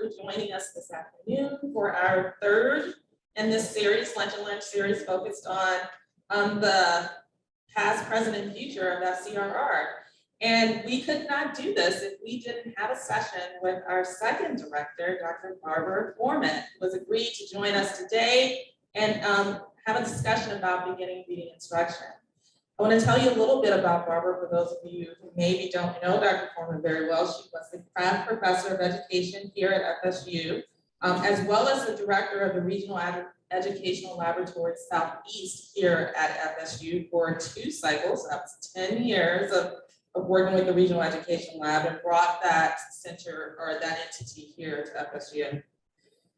for joining us this afternoon for our third in this series, Lunch and Lunch series, focused on the past, present, and future of FCRR. And we could not do this if we didn't have a session with our second director, Dr. Barbara Foorman, who has agreed to join us today and have a discussion about beginning reading instruction. I want to tell you a little bit about Barbara for those of you who maybe don't know Dr. Foorman very well. She was the Craft Professor of Education here at FSU, as well as the Director of the Regional Educational Laboratory Southeast here at FSU for 2 cycles. That's 10 years of working with the Regional Education Lab and brought that center or that entity here to FSU.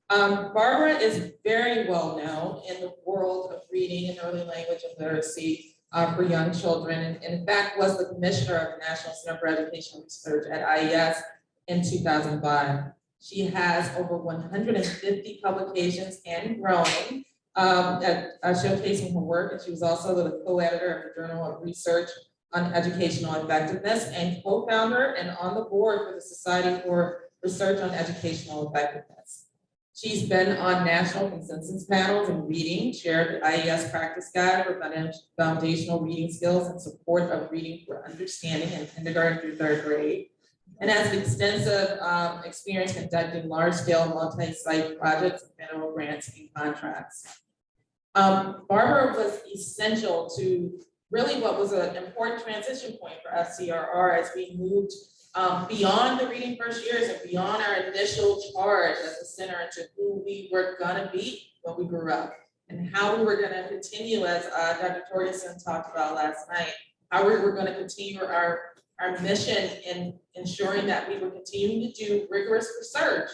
Barbara is very well known in the world of reading and early language and literacy for young children, and in fact was the commissioner of the National Center for Educational Research at IES in 2005. She has over 150 publications and growing showcasing her work, and she was also the co-editor of the Journal of Research on Educational Effectiveness and co-founder and on the board for the Society for Research on Educational Effectiveness. She's been on national consensus panels in reading, chaired the IES practice guide for foundational reading skills and support of reading for understanding in kindergarten through 3rd grade, and has extensive experience conducting large-scale multi-site projects and federal grants and contracts. Barbara was essential to really what was an important transition point for FCRR as we moved beyond the reading first years and beyond our initial charge as a center into who we were gonna be when we grew up and how we were gonna continue, as Dr. Torgerson talked about last night, how we were gonna continue our mission in ensuring that we were continuing to do rigorous research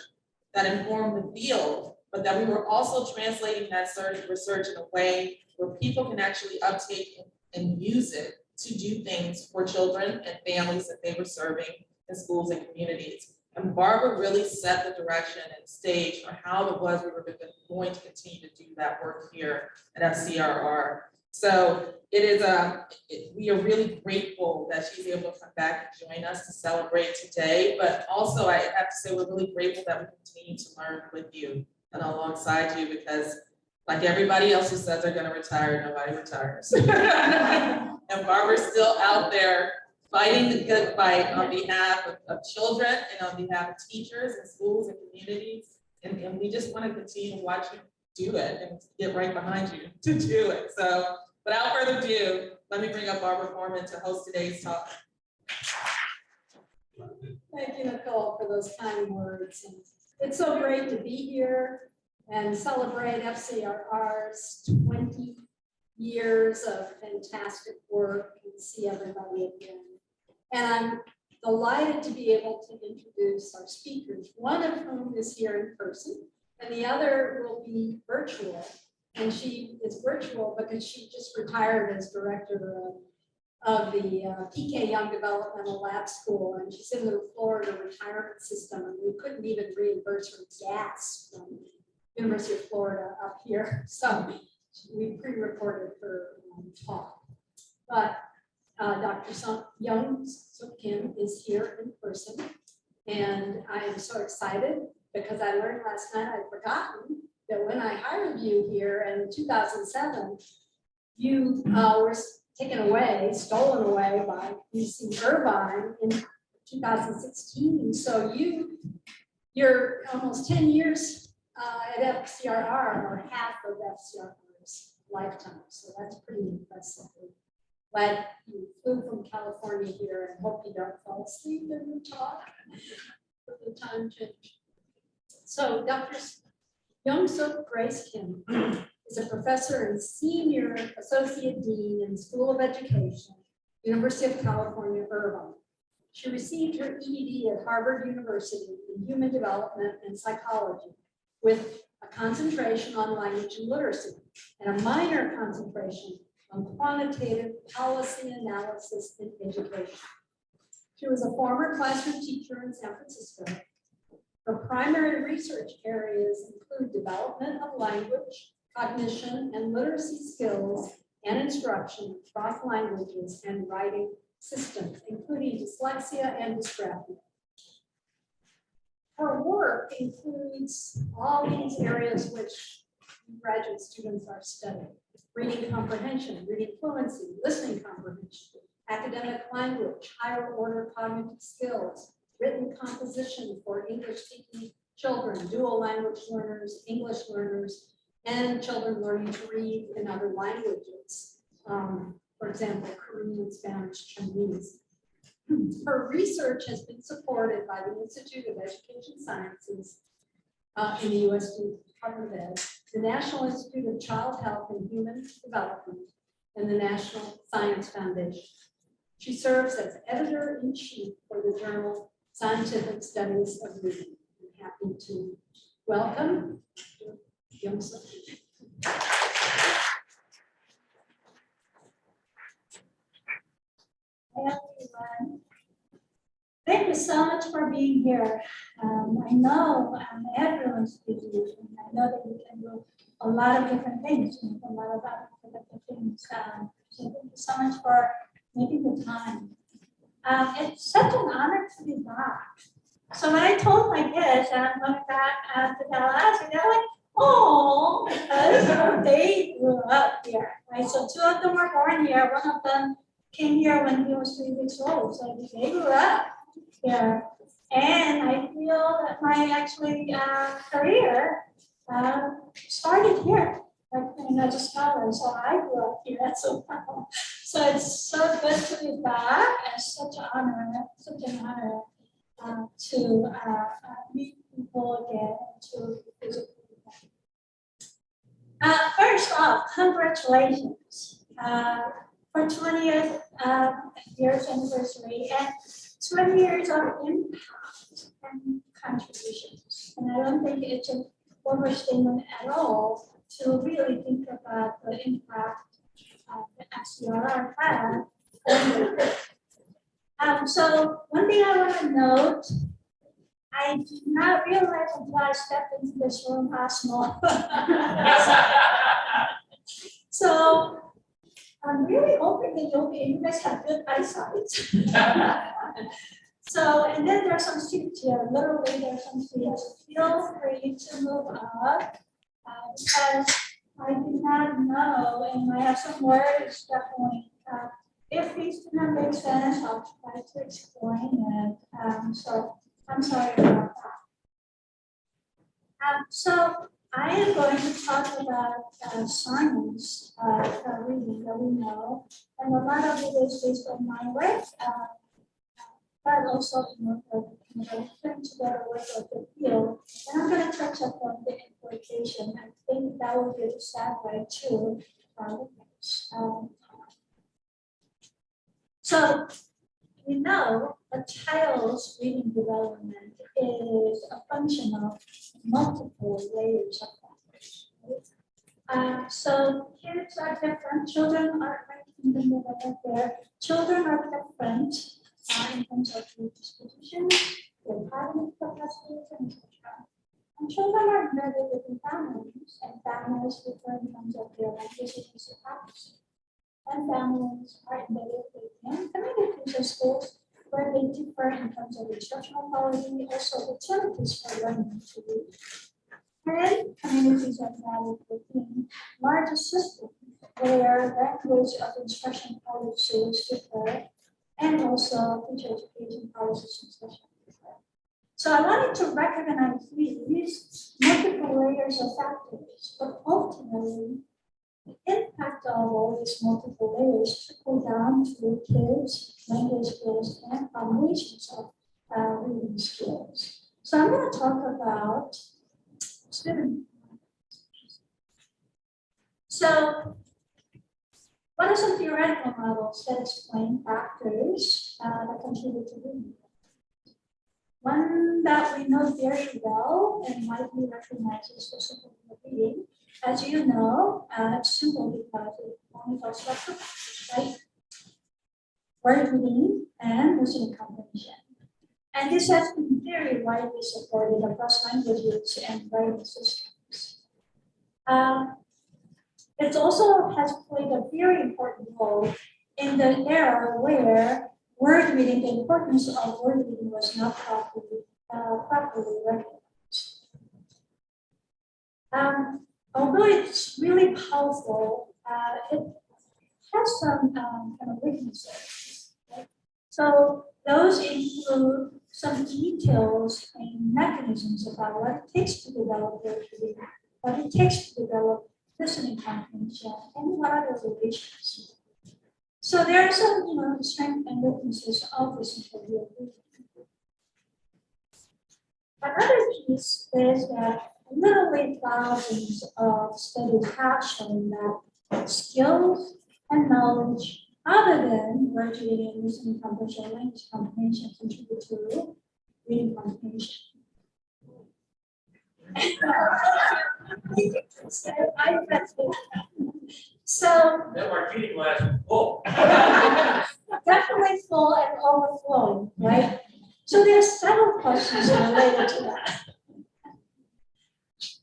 that informed the field, but that we were also translating that research in a way where people can actually uptake and use it to do things for children and families that they were serving in schools and communities. And Barbara really set the direction and stage for how it was we were going to continue to do that work here at FCRR. So it is we are really grateful that she's able to come back and join us to celebrate today. But also I have to say we're really grateful that we continue to learn with you and alongside you, because like everybody else who says they're going to retire, nobody retires. And Barbara's still out there fighting the good fight on behalf of children and on behalf of teachers and schools and communities. And we just want to continue to watch you do it and get right behind you to do it. So without further ado, let me bring up Barbara Foorman to host today's talk. Thank you, Nicole, for those kind words. And it's so great to be here and celebrate FCRR's 20 years of fantastic work and see everybody again. And I'm delighted to be able to introduce our speakers, one of whom is here in person, and the other will be virtual. And she is virtual because she just retired as director of the PK Young Developmental Lab School, and she's in the Florida retirement system, and we couldn't even reimburse her gas from University of Florida up here. So we pre-recorded her talk. But Dr. Young-Suk is here in person. And I am so excited because I learned last night, I'd forgotten that when I hired you here in 2007, you were taken away, stolen away by UC Irvine in 2016. And so you're almost 10 years at FCRR, or half of FCRR's lifetime. So that's pretty impressive. Glad you flew from California here, and hope you don't fall asleep in the talk with the time change. So Dr. Young-Suk Grace Kim is a professor and senior associate dean in the School of Education, University of California, Irvine. She received her ED at Harvard University in Human Development and Psychology, with a concentration on language and literacy, and a minor concentration on quantitative policy analysis in education. She was a former classroom teacher in San Francisco. Her primary research areas include development of language, cognition, and literacy skills and instruction across languages and writing systems, including dyslexia and dysgraphia. her work includes all these areas which graduate students are studying: reading comprehension, reading fluency, listening comprehension, academic language, higher order cognitive skills, written composition for English-speaking children, dual language learners, English learners, and children learning to read in other languages. For example, Korean, Spanish, Chinese. Her research has been supported by the Institute of Education Sciences in the U.S. Department of Ed, the National Institute of Child Health and Human Development, and the National Science Foundation. She serves as editor-in-chief for the journal Scientific Studies of Reading. I'm happy to welcome Young-Suk. Hi, everyone. Thank you so much for being here. I know everyone's busy, and I know that you can do a lot of different things, and a lot of other different things. So thank you so much for making the time. It's such an honor to be back. So when I told my kids I'm coming back to Tallahassee, they're like, oh, because they grew up here, right? So 2 of them were born here. 1 of them came here when he was 3 weeks old. So they grew up here. And I feel that my career started here, like, as a scholar. So I grew up here as well. So it's so good to be back, and such an honor to meet people again, to visit people. First off, congratulations for 20th years anniversary and 20 years of impact and contributions. And I don't think it's an overstatement at all to really think about the impact the FCRR had. So one thing I want to note, I did not realize until I stepped into this room how small. So I'm really hoping that you guys have good eyesight. So, and then there are some seats here, literally there are some seats. Feel free to move up because I did not know, and I have some words definitely. If these do not make sense, I'll try to explain it. So I'm sorry about that. So I am going to talk about science reading that we know, and a lot of it is based on my work, but also putting together work of the field. And I'm going to touch upon the implication. I think that will be a segue too. So we know a child's reading development is a function of multiple layers of language. So kids are different, children are right in the middle of there. Children are different in terms of their disposition, their cognitive capacities, and etc. And children are embedded within families, and families differ in terms of their languages and habits. And families are embedded within communities and schools where they differ in terms of instructional quality, also opportunities for learning to read. And communities are embedded within larger systems where language of instruction policies differ, and also teacher education policies and special differ. So I wanted to recognize these multiple layers of factors, but ultimately, the impact of all these multiple layers trickle down to kids' language skills and foundations of reading skills. So I'm going to talk about student. So what are some theoretical models that explain factors that contribute to reading? One that we know very well and widely recognized is the simple reading. As you know, it's simple because it only goes structure, right? Word reading and listening comprehension. And this has been very widely supported across languages and writing systems. It also has played a very important role in the era where word reading, the importance of word reading was not properly properly recognized. Although it's really powerful, it has some kind of weaknesses. Right? So those include some details and mechanisms about what it takes to develop working, what it takes to develop listening comprehension, and what are the relations. So there are some, strengths and weaknesses of this interview. Another piece is that literally thousands of studies have shown that skills and knowledge other than word reading, listening comprehension, language comprehension contribute to reading comprehension. So That martini glass is full. definitely full and overflowing, right? So there's several questions related to that.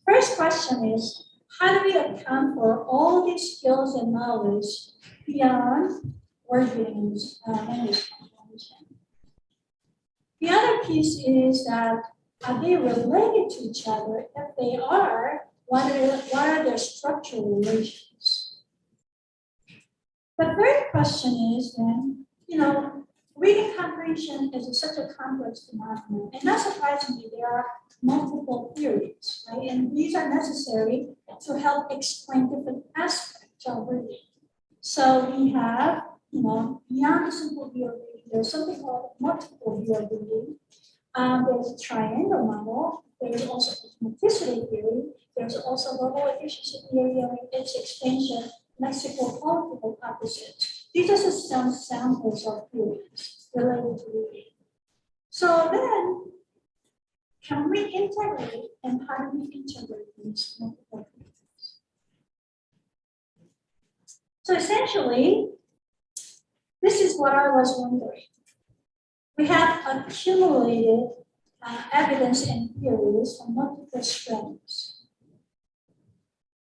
First question is, how do we account for all these skills and knowledge beyond word reading and language comprehension? The other piece is that are they related to each other? If they are, what are their structural relations? The third question is then, reading comprehension is such a complex phenomenon, and not surprisingly, there are multiple theories, right? And these are necessary to help explain different aspects of reading. So we have, beyond the simple view of reading, there's something called multiple view of reading. There's a triangle model. There's also automaticity theory. There's also global efficiency theory and its extension, lexical-qualitative hypothesis. These are just some samples of theories related to reading. So then, can we integrate and how do we integrate these multiple theories? So essentially, this is what I was wondering. We have accumulated evidence and theories from multiple strands.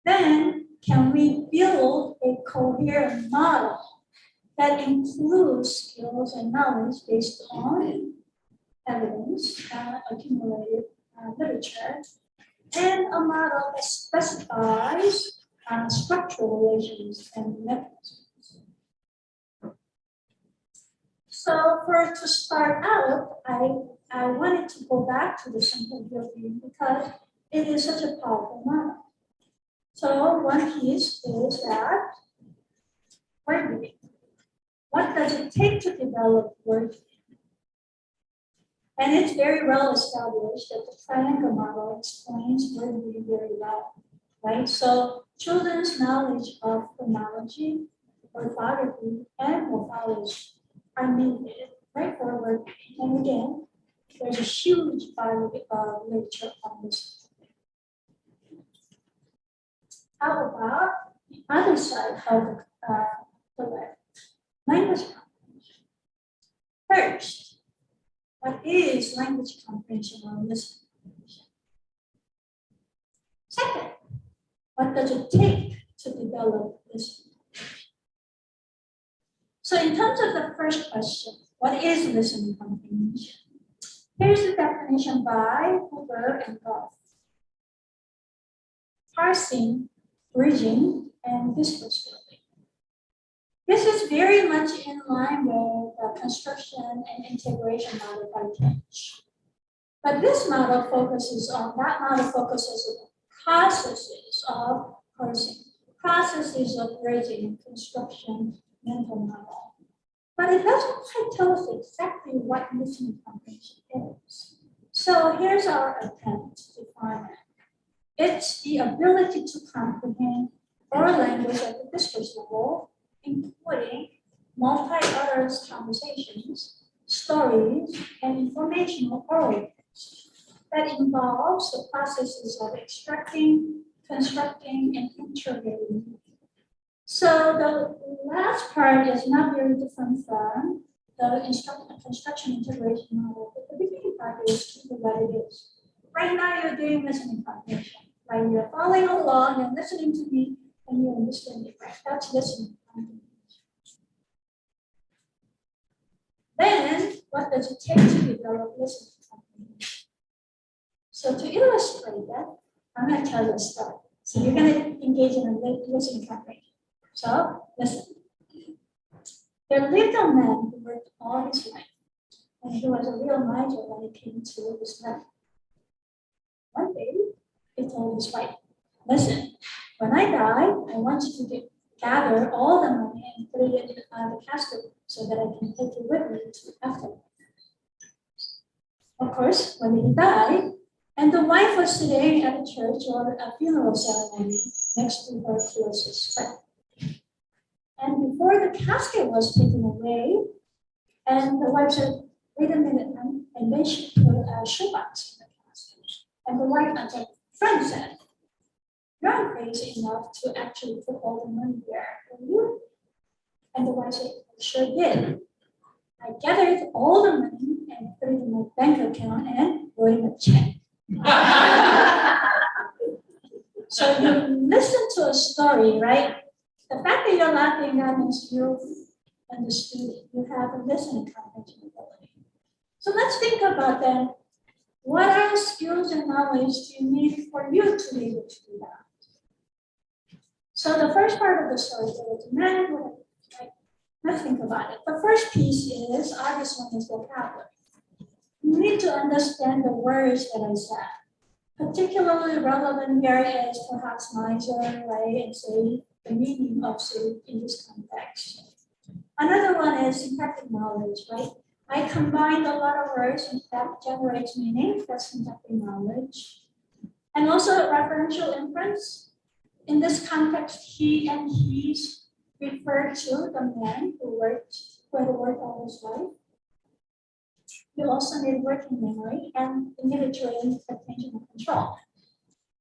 Then, can we build a coherent model that includes skills and knowledge based on evidence, accumulated literature, and a model that specifies structural relations and mechanisms? So to start out, I wanted to go back to the simple view because it is such a powerful model. So one piece is that word reading. What does it take to develop word reading? And it's very well established that the triangle model explains word reading very well, right? So children's knowledge of phonology, orthography, and morphology are needed, right, for word reading. And again, there's a huge body of literature on this. How about the other side of the web? Language comprehension. First, what is language comprehension or listening comprehension? Second, what does it take to develop listening comprehension? So in terms of the first question, what is listening comprehension? Here's the definition by Hoover and Goff. Parsing, bridging, and discourse building. This is very much in line with the construction and integration model by Tench. But this model focuses on processes of parsing, processes of bridging, construction, mental model. But it doesn't quite tell us exactly what listening comprehension is. So here's our attempt to define it. It's the ability to comprehend oral language at the discourse level, including multi-utterance conversations, stories, and informational oral text that involves the processes of extracting, constructing, and interrogating. So the last part is not very different from the construction integration model, but the beginning part is keep it what it is. Right now you're doing listening comprehension. Right, you're following along and listening to me, and you understand it. Right, that's listening comprehension. Then, what does it take to develop listening comprehension? So to illustrate that, I'm going to tell you a story. So you're going to engage in a listening comprehension. So listen. There lived a man who worked all his life, and he was a real miser when it came to his money. One day, he told his wife, listen, when I die, I want you to gather all the money and put it in the casket so that I can take it with me to afterlife. Of course, when he died, and the wife was sitting at a church or a funeral ceremony next to her closest friend. And before the casket was taken away, and the wife said, wait a minute, honey, and then she put a shoebox in the casket. And the wife, the friend said, you're not crazy enough to actually put all the money there, will you? And the wife said, I sure did. I gathered all the money and put it in my bank account and wrote him a check. So you listen to a story, right? The fact that you're laughing, that means you understood, you have a listening comprehension ability. So let's think about then, what are the skills and knowledge do you need for you to be able to do that? So the first part of the story, there was a man with a, right? Let's think about it. The first piece is, obvious one is vocabulary. You need to understand the words that I said. Particularly relevant here is perhaps miser, right, and say the meaning of say in this context. Another one is syntactic knowledge, right? I combined a lot of words and that generates meaning, that's syntactic knowledge. And also referential inference. In this context, he and he's refer to the man who had worked all his life. You also need working memory and individual attention and control.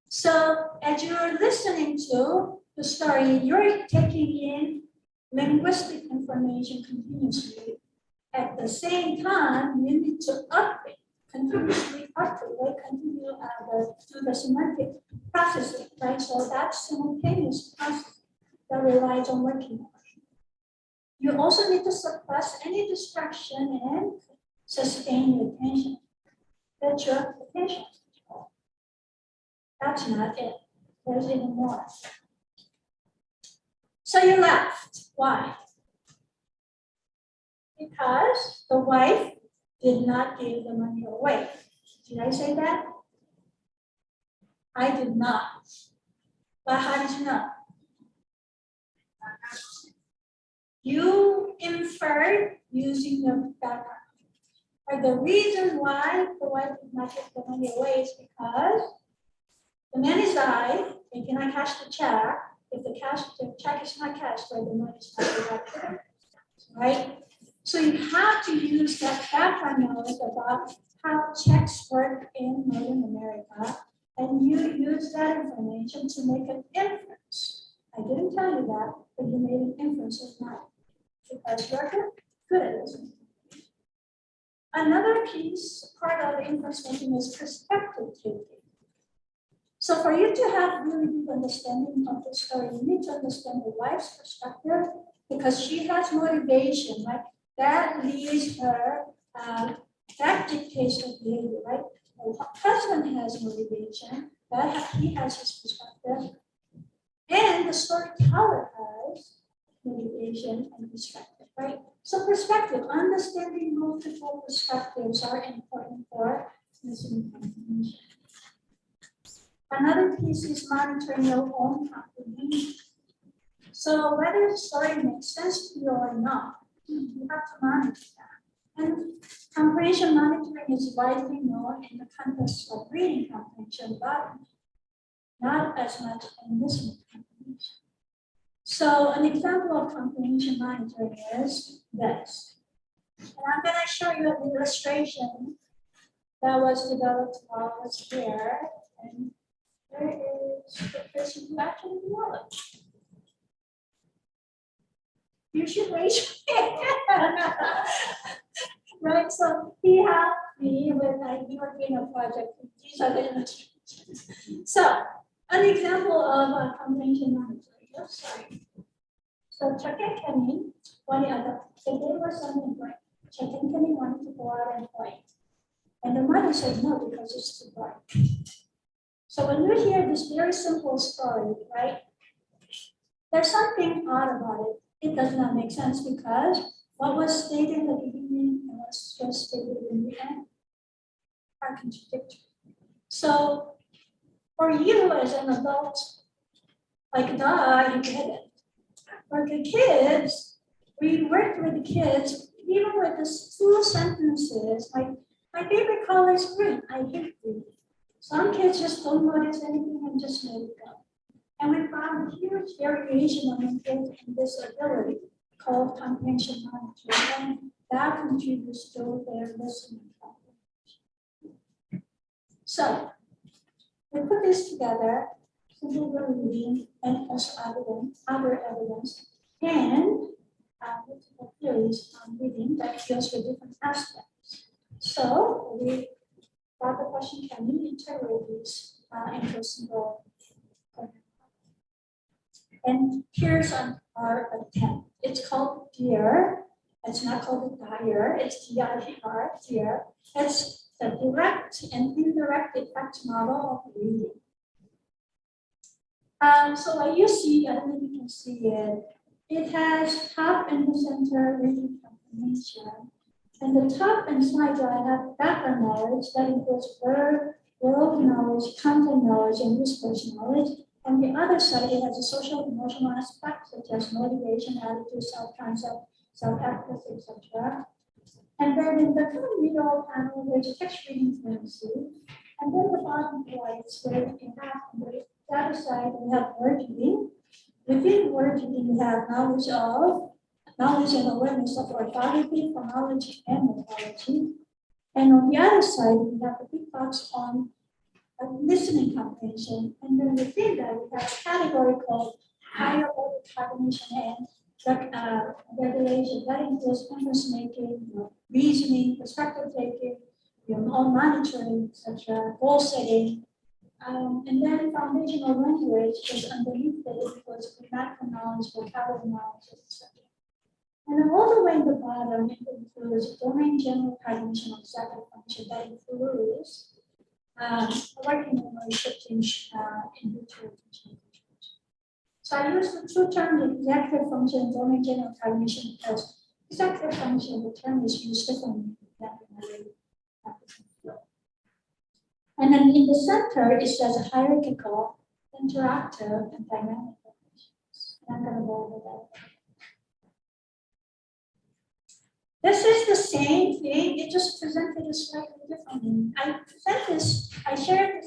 So as you're listening to the story, you're taking in linguistic information continuously. At the same time, you need to update, continuously update, right? Continue do the semantic processing, right? So that's simultaneous processing that relies on working memory. You also need to suppress any distraction and sustain your attention. That's your attention control. That's not it. There's even more. So you laughed. Why? Because the wife did not give the money away. Did I say that? I did not. But how did you know? You inferred using the background. But the reason why the wife did not give the money away is because the man is died, they cannot cash the check. If the check is not cashed, then the money is not deducted, right? So you have to use that background knowledge about how checks work in Northern America, and you use that information to make an inference. I didn't tell you that, but you made an inference of mine because you're good at listening. Another piece, part of the inference making is perspective taking. So for you to have really deep understanding of the story, you need to understand the wife's perspective because she has motivation, right? That leads her, that dictates her behavior, right? The husband has motivation, he has his perspective, and the storyteller has motivation and perspective, right? So perspective, understanding multiple perspectives are important for listening comprehension. Another piece is monitoring your own comprehension. So whether the story makes sense to you or not, you have to monitor that. And comprehension monitoring is widely known in the context of reading comprehension, but not as much in listening comprehension. So an example of comprehension monitoring is this. And I'm going to show you an illustration that was developed while I was here. And there is the person who actually developed. You should raise your hand. Right, so he helped me when we were doing a project. These are the images. So, an example of a comprehension monitoring. Oh, sorry. So, Chuck and Kenny, the day was Sunday break. Chuck and Kenny wanted to go out and play. And the mother said no, because it's too dark. So when you hear this very simple story, right, there's something odd about it. It does not make sense because what was stated in the beginning and what's just stated in the end are contradictory. So for you as an adult, like duh, you get it. For the kids, we worked with the kids, even with the 2 sentences, like my favorite color is green, I hate green. Some kids just don't notice anything and just let it go. And we found a huge variation among kids in this ability called comprehension monitoring, and that contributes to their listening comprehension. So we put this together, simple reading, and also other evidence, and multiple theories on reading that deals with different aspects. So we got the question, can we integrate these into a single? And here's our attempt. It's called DEAR. It's not called DIRE. It's DIR, DEAR. It's the direct and indirect effect model of reading. So what you see, I don't know if you can see it. It has top and the center reading confirmation. And the top and side have background knowledge that includes world knowledge, content knowledge, and research knowledge. On the other side, it has a social emotional aspect such as motivation, attitude, self-concept, self-efficacy, etc. And then in the middle panel, there's a text reading fluency. And then the bottom right is split in half. On the other side, we have word reading. Within word reading, we have knowledge and awareness of orthography, phonology, and morphology. And on the other side, we have the big box on listening comprehension. And then within that, we have a category called higher order cognition and regulation. That includes inference making, reasoning, perspective taking, monitoring, etc., goal setting. And then foundational language is underneath it. It includes grammatical knowledge, vocabulary knowledge, etc. And then all the way in the bottom, it includes domain general cognition of executive function. That includes working memory, shifting, inventory. So I use the 2 terms, executive function and domain general cognition, because executive function, the term is used differently than memory. And then in the center, it says hierarchical, interactive, and dynamic cognitions. I'm going to go over that. This is the same thing, it just presented slightly differently. I shared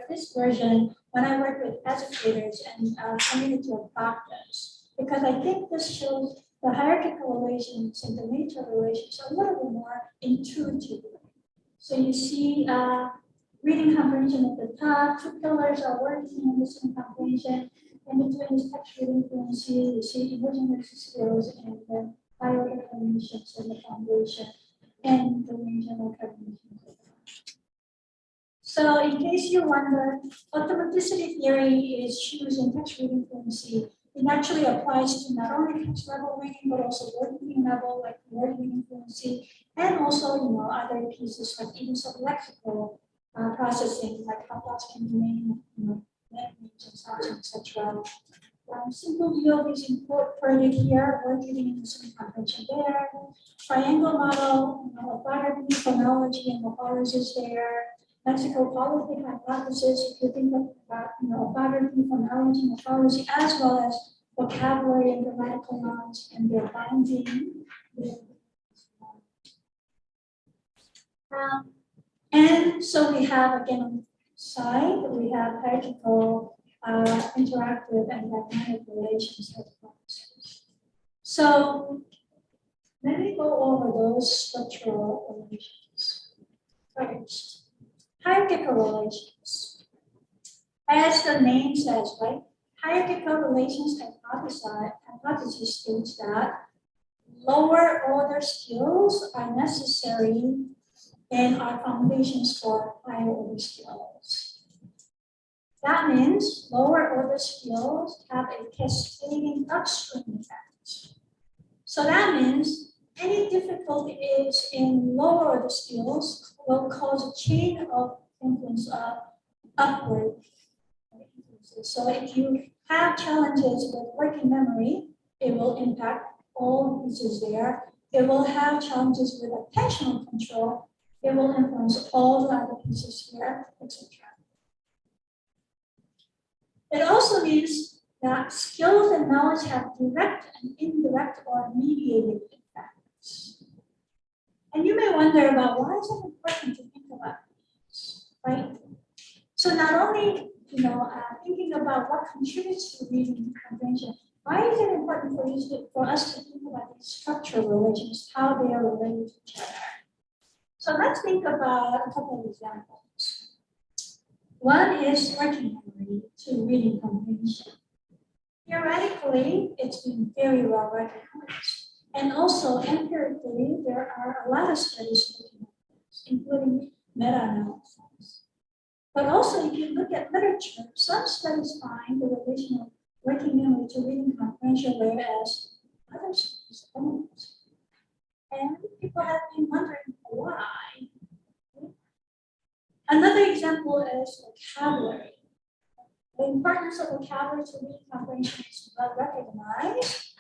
this version when I work with educators and community of practice, because I think this shows the hierarchical relations and the nature relations a little bit more intuitively. So you see reading comprehension at the top, 2 pillars are word reading and listening comprehension, and between is text reading fluency, you see emerging literacy skills, and then higher cognitions in the foundation, and the general cognition. So in case you wonder, automaticity theory is used in text reading fluency. It actually applies to not only text level reading, but also word reading level, like word reading fluency, and also other pieces like even some lexical processing, like how thoughts can be named, language and sounds, etc. Simple yield is incorporated here, word reading and listening comprehension there. Triangle model, orthography, phonology, and morphology is there. Lexical quality hypothesis, if you think about orthography, phonology, morphology, as well as vocabulary and grammatical knowledge and their binding. And so we have, again, on the side, we have hierarchical, interactive, and dynamic relations. So let me go over those structural relations. First, hierarchical relations. As the name says, right? Hierarchical relations hypothesis states that lower order skills are necessary and are foundations for higher order skills. That means lower order skills have a cascading upstream effect. So that means any difficulty is in lower order skills will cause a chain of influence upward. So if you have challenges with working memory, it will impact all pieces there. It will have challenges with attentional control. It will influence all the other pieces here, etc. It also means that skills and knowledge have direct and indirect or mediated effects. And you may wonder about why is it important to think about this, right? So not only thinking about what contributes to reading comprehension, why is it important for us to think about these structural relations, how they are related to each other? So let's think about a couple of examples. One is working memory to reading comprehension. Theoretically, it's been very well recognized. And also empirically, there are a lot of studies looking at this, including meta-analysis. But also, if you look at literature, some studies find the relation of working memory to reading comprehension, whereas other studies don't. And people have been wondering why. Another example is vocabulary. The importance of vocabulary to reading comprehension is well recognized,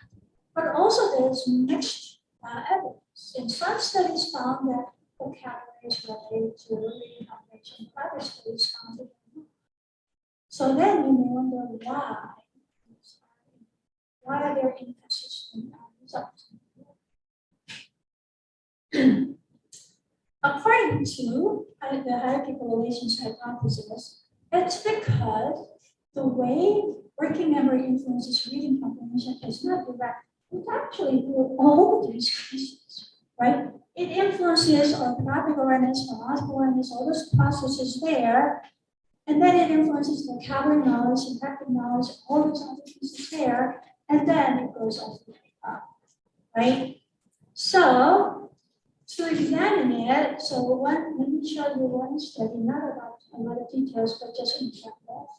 but also there's mixed evidence. And some studies found that vocabulary is related to reading comprehension, other studies found it not. So then you may wonder why. Why are there inconsistent results? According to the hierarchical relations hypothesis, it's because the way working memory influences reading comprehension is not direct. It's actually through all these pieces, right? It influences orthographic awareness, phonological awareness, all those processes there, and then it influences vocabulary knowledge, syntactic knowledge, all those other pieces there, and then it goes all the way up, right? So to examine it, let me show you one study, not about a lot of details, but just an example.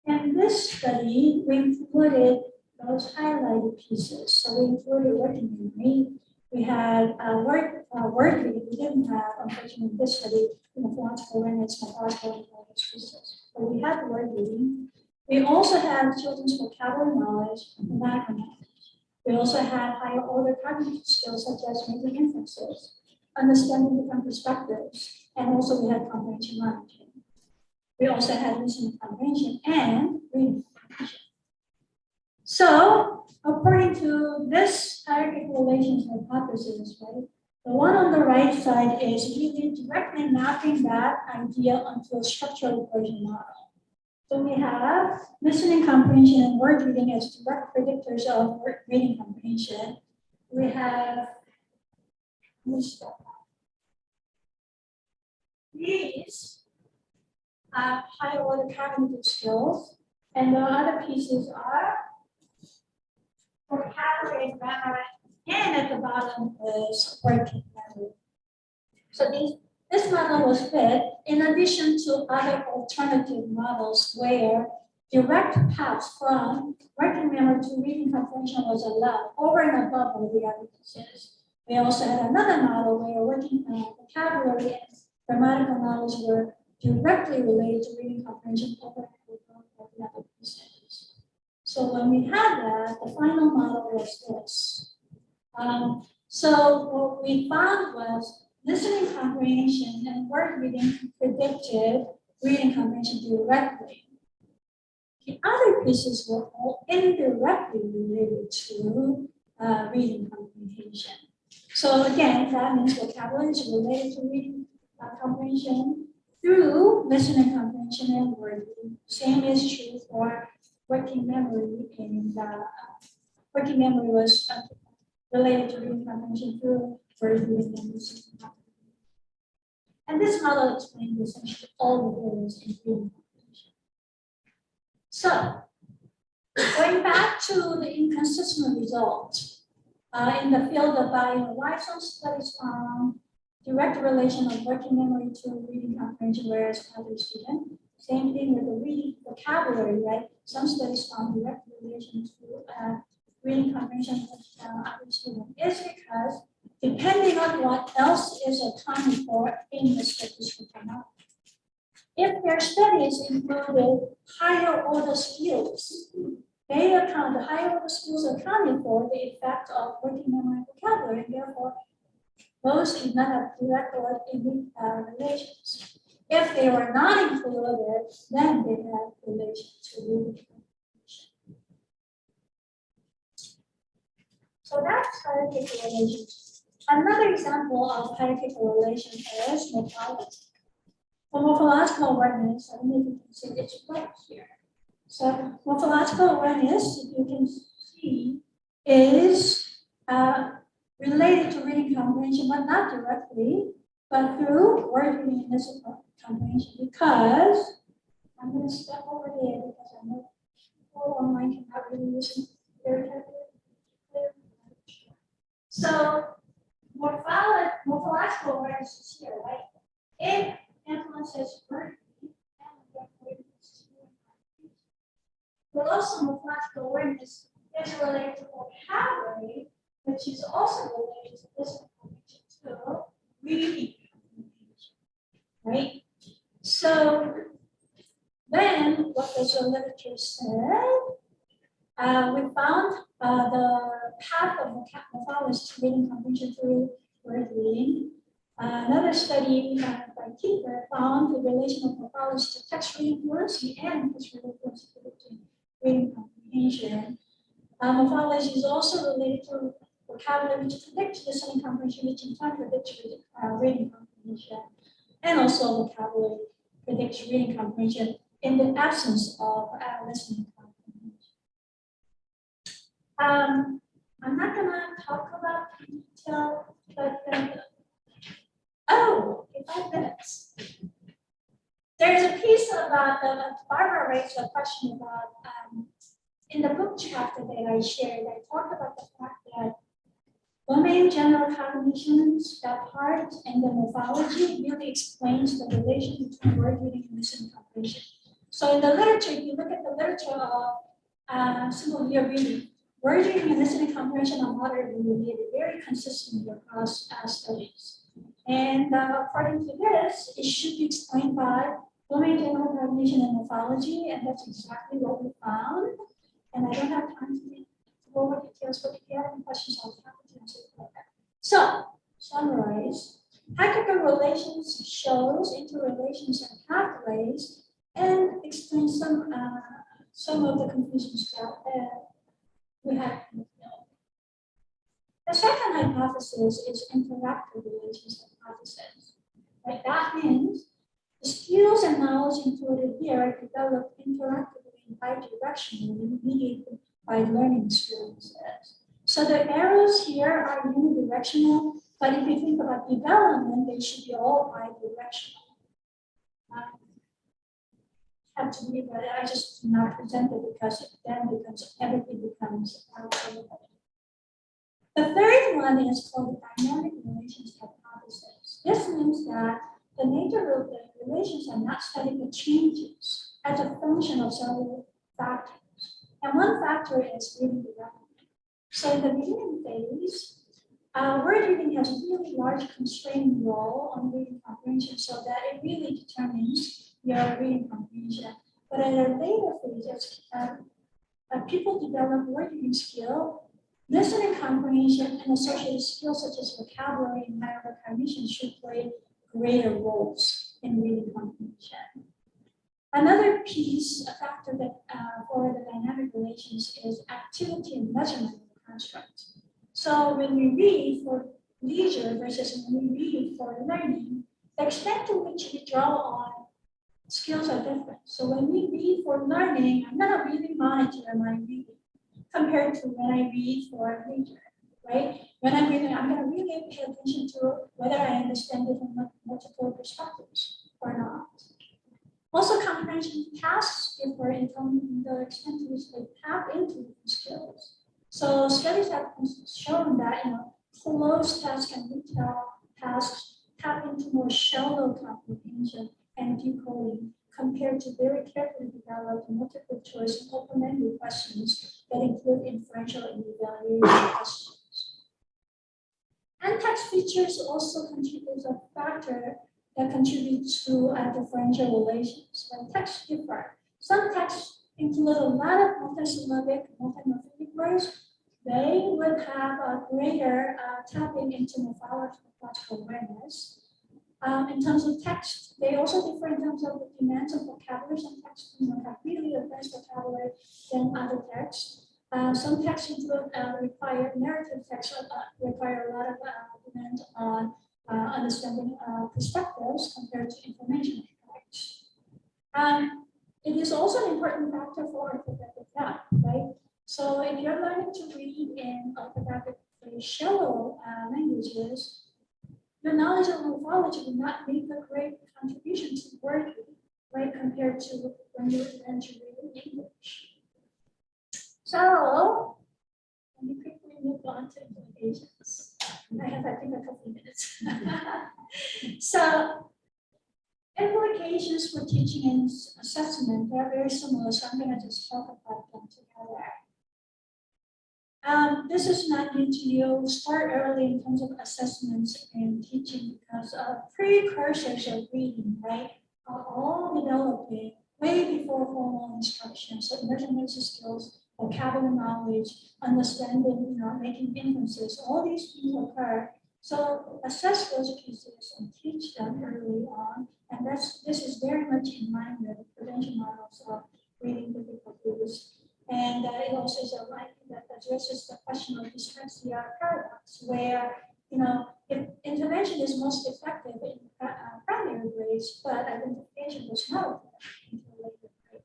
In this study, we included those highlighted pieces. So we included working memory. We had word reading. We didn't have, unfortunately, in this study, phonological awareness, morphological and all those pieces. But we had the word reading. We also have children's vocabulary knowledge and grammatical knowledge. We also had higher order cognitive skills such as making inferences, understanding different perspectives, and also we had comprehension monitoring. We also had listening comprehension and reading comprehension. So, according to this hierarchical relations hypothesis, right, the one on the right side is really directly mapping that idea onto a structural equation model. So we have listening comprehension and word reading as direct predictors of reading comprehension. We have these high order cognitive skills, and the other pieces are vocabulary and grammar, and at the bottom is working memory. So this model was fit in addition to other alternative models where direct paths from working memory to reading comprehension was allowed over and above all the other pieces. We also had another model where working vocabulary and grammatical knowledge were directly related to reading comprehension over and above all the other pieces. So when we had that, the final model was this. So what we found was listening comprehension and word reading predicted reading comprehension directly. The other pieces were all indirectly related to reading comprehension. So again, that means vocabulary is related to reading comprehension through listening comprehension and word reading. Same is true for working memory, and working memory was related to reading comprehension through word reading and listening comprehension. And this model explains essentially all the various in reading comprehension. So, going back to the inconsistent result, in the field of bio, some studies found direct relation of working memory to reading comprehension, whereas others didn't. Same thing with the reading vocabulary, right? Some studies found direct relation to reading comprehension with other students is because depending on what else is accounted for in the statistical model. If their studies included higher order skills, the higher order skills accounted for the effect of working memory vocabulary, and therefore those do not have direct or indirect relations. If they were not included, then they have relation to reading comprehension. So that's hierarchical relations. Another example of hierarchical relation is morphology. For morphological awareness, I don't know if you can see it's right here. So morphological awareness, if you can see, is related to reading comprehension, but not directly, but through word reading and listening comprehension. Because I'm going to step over there because I know people online cannot really listen very carefully. So morphological awareness is here, right? It influences word reading and therefore influences reading comprehension. But also morphological awareness is related to vocabulary, which is also related to listening comprehension too, reading comprehension, right? So then what does the literature say? We found the path of morphology to reading comprehension through word reading. Another study by Keeper found the relation of morphology to text reading fluency and text reading fluency predicting reading comprehension. Morphology is also related to vocabulary which predicts listening comprehension, which in turn predicts reading comprehension, and also vocabulary predicts reading comprehension in the absence of listening comprehension. I'm not gonna talk about detail, but okay, 5 minutes. There's a piece about Barbara raised a question about in the book chapter that I shared. I talked about the fact that domain general cognitions, that part, and the morphology really explains the relation between word reading and listening comprehension. So in the literature, if you look at the literature of single year reading, word reading and listening comprehension are moderately related, very consistent across studies. And according to this, it should be explained by domain general cognition and morphology, and that's exactly what we found. And I don't have time to go over details, but if you have any questions, I'll be happy to answer that. So, summarize. Hierarchical relations shows interrelations and pathways, and explains some of the confusions that we had. The second hypothesis is interactive relations hypothesis. Right? That means the skills and knowledge included here are developed interactively and bidirectionally, mediated by learning experiences. So the arrows here are unidirectional, but if you think about development, they should be all bidirectional. Have to be, but I just not present it because everything becomes The third one is called the dynamic relations hypothesis. This means that the nature of the relations are not static but changes as a function of several factors. And one factor is reading development. So in the beginning phase, word reading has a really large constraining role on reading comprehension, so that it really determines your reading comprehension. But at a later phase, as people develop word reading skill, listening comprehension and associated skills such as vocabulary and higher cognition should play greater roles in reading comprehension. Another piece, a factor that for the dynamic relations is activity and measurement of the construct. So when we read for leisure versus when we read for learning, the extent to which we draw on skills are different. So when we read for learning, I'm going to really monitor my reading compared to when I read for leisure, right? When I'm reading, I'm going to really pay attention to whether I understand it from multiple perspectives or not. Also, comprehension tasks differ in the extent to which they tap into different skills. So studies have shown that closed tasks and retail tasks tap into more shallow comprehension and decoding compared to very carefully developed multiple choice and open-ended questions that include inferential and evaluation questions. And text features also contribute a factor that contributes to differential relations. When texts differ, some texts include a lot of multisyllabic, multimorphic words. They would have a greater tapping into morphological awareness. In terms of text, they also differ in terms of the demands of vocabulary. Some texts have really advanced vocabulary than other texts. Some texts include require narrative texts require a lot of demand on understanding perspectives compared to information text. It is also an important factor for orthographic depth, right? So if you're learning to read in orthographically shallow languages, your knowledge of morphology will not make a great contribution to word reading, right, compared to when you learn to read in English. So let me quickly move on to implications. I think, a couple of minutes. So implications for teaching and assessment, they're very similar, so I'm going to just talk about them together. This is not new to you. Start early in terms of assessments and teaching because precursors of reading, right, are all developing way before formal instruction. So emergent skills, vocabulary knowledge, understanding, making inferences, all these things occur. So assess those pieces and teach them early on. And this is very much in line with the prevention models of reading difficulties. And it also is a line that addresses the question of dyslexia paradox, where, if intervention is most effective in primary grades, but identification was not effective in later grade.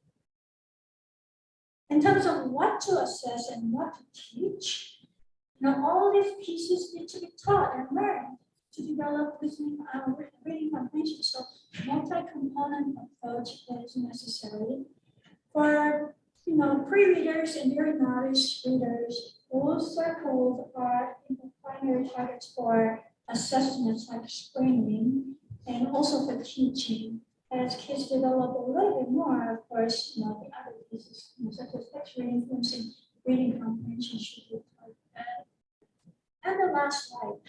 In terms of what to assess and what to teach, all these pieces need to be taught and learned to develop listening, reading comprehension. So multi-component approach is necessary. For pre-readers and very novice readers, those circles are primary targets for assessments like screening and also for teaching. As kids develop a little bit more, of course, the other pieces, such as text reinforcing reading comprehension should be targeted. And the last slide.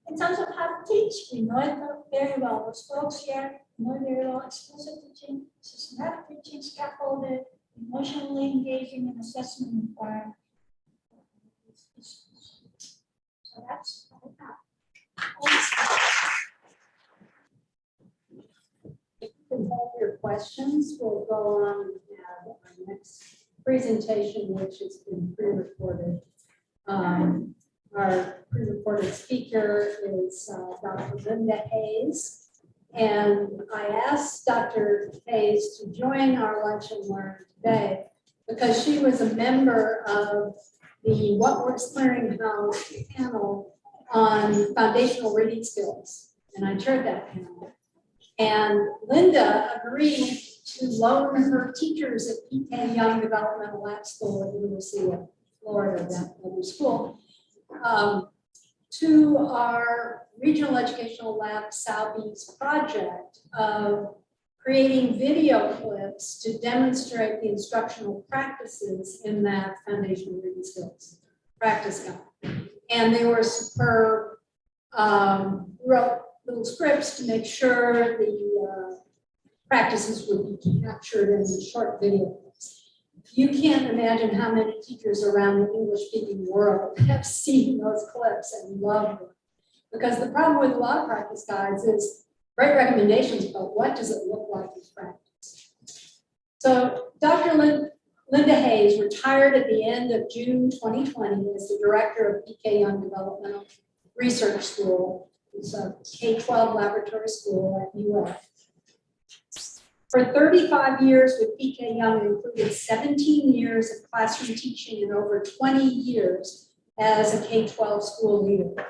In terms of how to teach, we know it very well. Those folks here know it very well. Explicit teaching, systematic teaching, scaffolded, emotionally engaging in assessment environment. So that's all Hold your questions. We'll go on and have our next presentation, which has been pre-recorded. Our pre-recorded speaker is Dr. Lynda Hayes. And I asked Dr. Hayes to join our Lunch and Learn today because she was a member of the What Works Clearinghouse panel on foundational reading skills. And I chaired that panel. And Lynda agreed to loan her teachers at PK Young Developmental Lab School at the University of Florida, that other school, to our Regional Educational Lab Southeast project of creating video clips to demonstrate the instructional practices in that foundational reading skills practice guide. And they were superb, wrote little scripts to make sure the practices would be captured in the short video clips. You can't imagine how many teachers around the English-speaking world have seen those clips and loved them. Because the problem with a lot of practice guides is great recommendations, but what does it look like in practice? So Dr. Lynda Hayes retired at the end of June 2020 as the director of PK Young Developmental Research School. It's a K-12 laboratory school at UF. For 35 years with PK Young, included 17 years of classroom teaching and over 20 years as a K-12 school leader.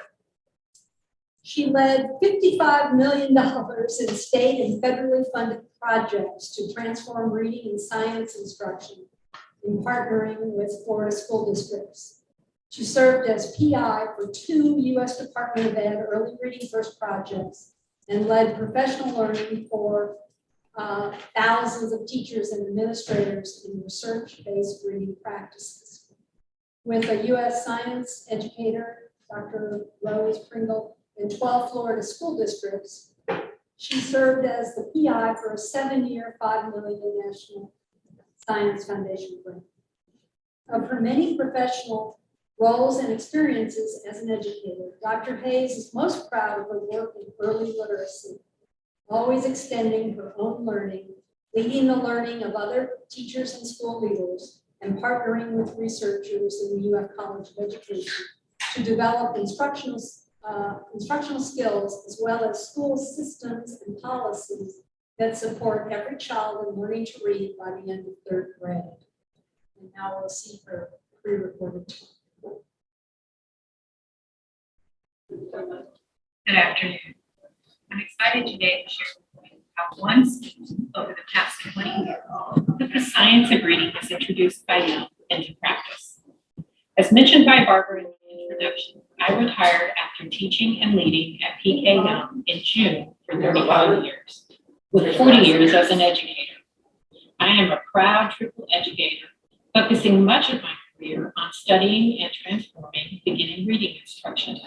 She led $55 million in state and federally funded projects to transform reading and science instruction in partnering with Florida school districts. She served as PI for 2 U.S. Department of Ed early reading first projects and led professional learning for thousands of teachers and administrators in research-based reading practices. with a U.S. science educator, Dr. Rose Pringle, in 12 Florida school districts. She served as the PI for a 7-year, $5 million National Science Foundation grant. Of her many professional roles and experiences as an educator, Dr. Hayes is most proud of her work in early literacy, always extending her own learning, leading the learning of other teachers and school leaders, and partnering with researchers in the UF College of Education to develop instructional skills as well as school systems and policies that support every child in learning to read by the end of 3rd grade. And now we'll see her pre-recorded talk. Good afternoon. I'm excited today to share with you how one student over the past 20 years put the science of reading as introduced by Young into practice. As mentioned by Barbara in the introduction, I retired after teaching and leading at PK Young in June for 35 years, with 40 years as an educator. I am a proud triple educator, focusing much of my career on studying and transforming beginning reading instruction.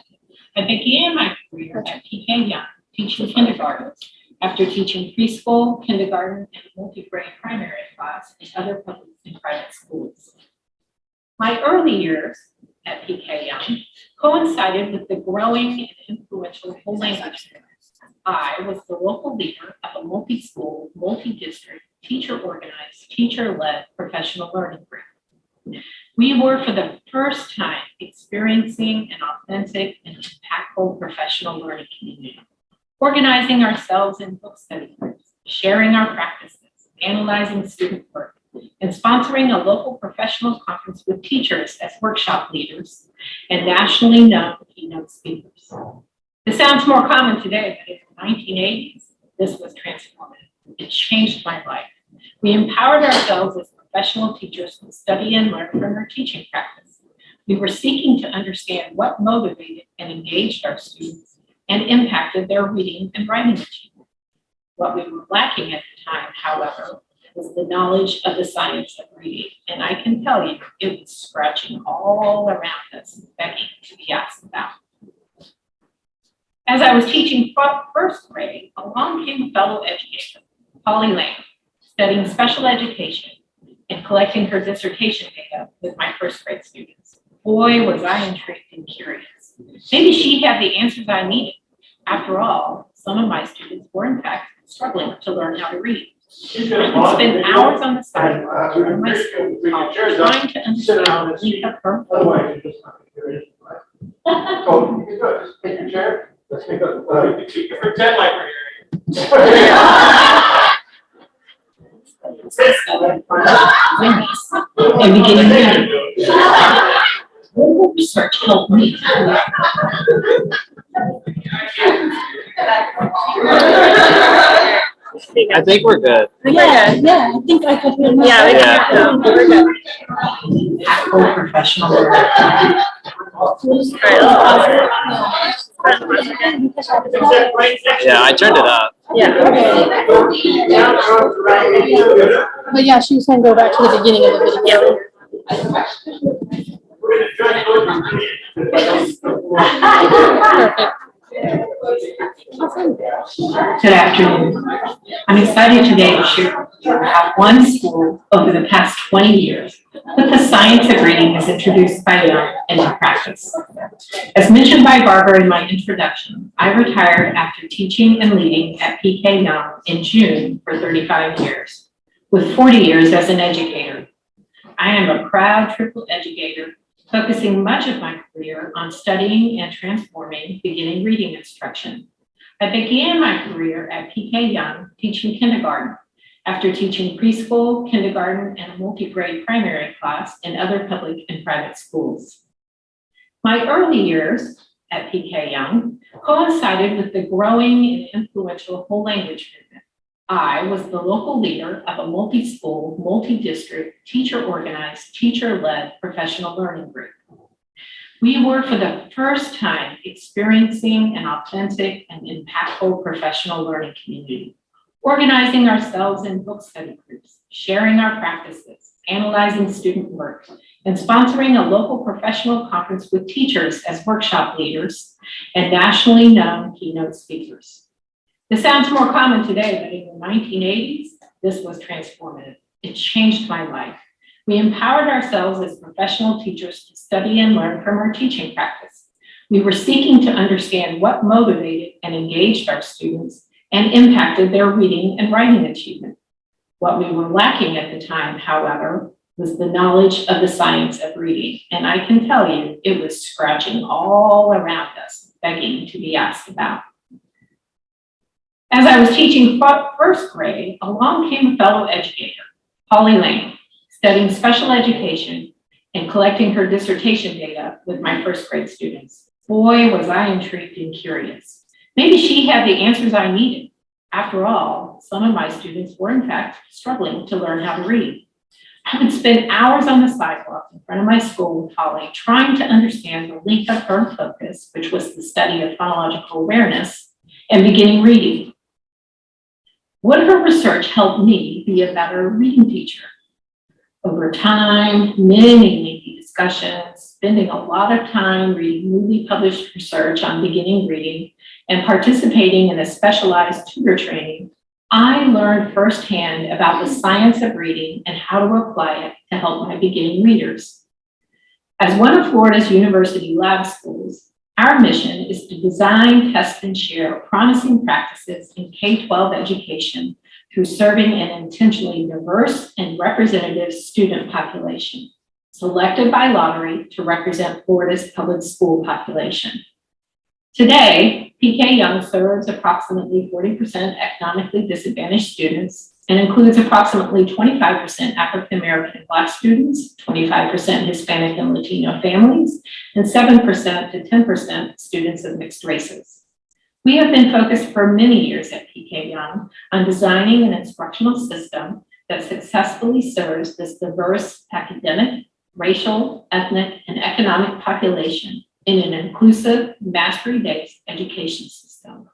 I began my career at PK Young teaching kindergarten after teaching preschool, kindergarten, and multi-grade primary class in other public and private schools. My early years at PK Young coincided with the growing and influential whole language movement. I was the local leader of a multi-school, multi-district, teacher-organized, teacher-led professional learning group. We were for the first time experiencing an authentic and impactful professional learning community, organizing ourselves in book study groups, sharing our practices, analyzing student work, and sponsoring a local professional conference with teachers as workshop leaders and nationally known keynote speakers. This sounds more common today, but in the 1980s, this was transformative. It changed my life. We empowered ourselves as professional teachers to study and learn from our teaching practice. We were seeking to understand what motivated and engaged our students and impacted their reading and writing achievement. What we were lacking at the time, however, was the knowledge of the science of reading, and I can tell you it was scratching all around us, begging to be asked about. As I was teaching 1st grade, along came a fellow educator, Polly Lamb, studying special education and collecting her dissertation data with my 1st grade students. Boy, was I intrigued and curious. Maybe she had the answers I needed. After all, some of my students were in fact struggling to learn how to read. I could spend hours on the side in my school trying to understand the length of her. Otherwise, you're just not curious, right? So you can do it, just take your chair. Let's make a. You can pretend like we're hearing. And beginning reading. Local research helped me. I think we're good. Yeah, I think I could hear. Yeah. We're good. Impactful professional learning. Yeah, I turned it up. But yeah, she was saying go back to the beginning of the video. Good afternoon. I'm excited today to share how one school over the past 20 years put the science of reading as introduced by Young into practice. As mentioned by Barbara in my introduction, I retired after teaching and leading at PK Young in June for 35 years, with 40 years as an educator. I am a proud triple educator, focusing much of my career on studying and transforming beginning reading instruction. I began my career at PK Young teaching kindergarten after teaching preschool, kindergarten, and a multi-grade primary class in other public and private schools. My early years at PK Young coincided with the growing and influential whole language movement. I was the local leader of a multi-school, multi-district, teacher-organized, teacher-led professional learning group. We were for the first time experiencing an authentic and impactful professional learning community, organizing ourselves in book study groups, sharing our practices, analyzing student work, and sponsoring a local professional conference with teachers as workshop leaders and nationally known keynote speakers. This sounds more common today, but in the 1980s, this was transformative. It changed my life. We empowered ourselves as professional teachers to study and learn from our teaching practice. We were seeking to understand what motivated and engaged our students and impacted their reading and writing achievement. What we were lacking at the time, however, was the knowledge of the science of reading. And I can tell you, it was scratching all around us, begging to be asked about. As I was teaching first grade, along came a fellow educator, Polly Lane, studying special education and collecting her dissertation data with my first grade students. Boy, was I intrigued and curious. Maybe she had the answers I needed. After all, some of my students were in fact struggling to learn how to read. I would spend hours on the sidewalk in front of my school with Polly, trying to understand the link of her focus, which was the study of phonological awareness and beginning reading. Would her research help me be a better reading teacher? Over time, many lengthy discussions, spending a lot of time reading newly published research on beginning reading and participating in a specialized tutor training, I learned firsthand about the science of reading and how to apply it to help my beginning readers. As one of Florida's university lab schools, our mission is to design, test, and share promising practices in K-12 education through serving an intentionally diverse and representative student population, selected by lottery to represent Florida's public school population. Today, PK Young serves approximately 40% economically disadvantaged students and includes approximately 25% African American and Black students, 25% Hispanic and Latino families, and 7% to 10% students of mixed races. We have been focused for many years at PK Young on designing an instructional system that successfully serves this diverse academic, racial, ethnic, and economic population in an inclusive, mastery-based education system.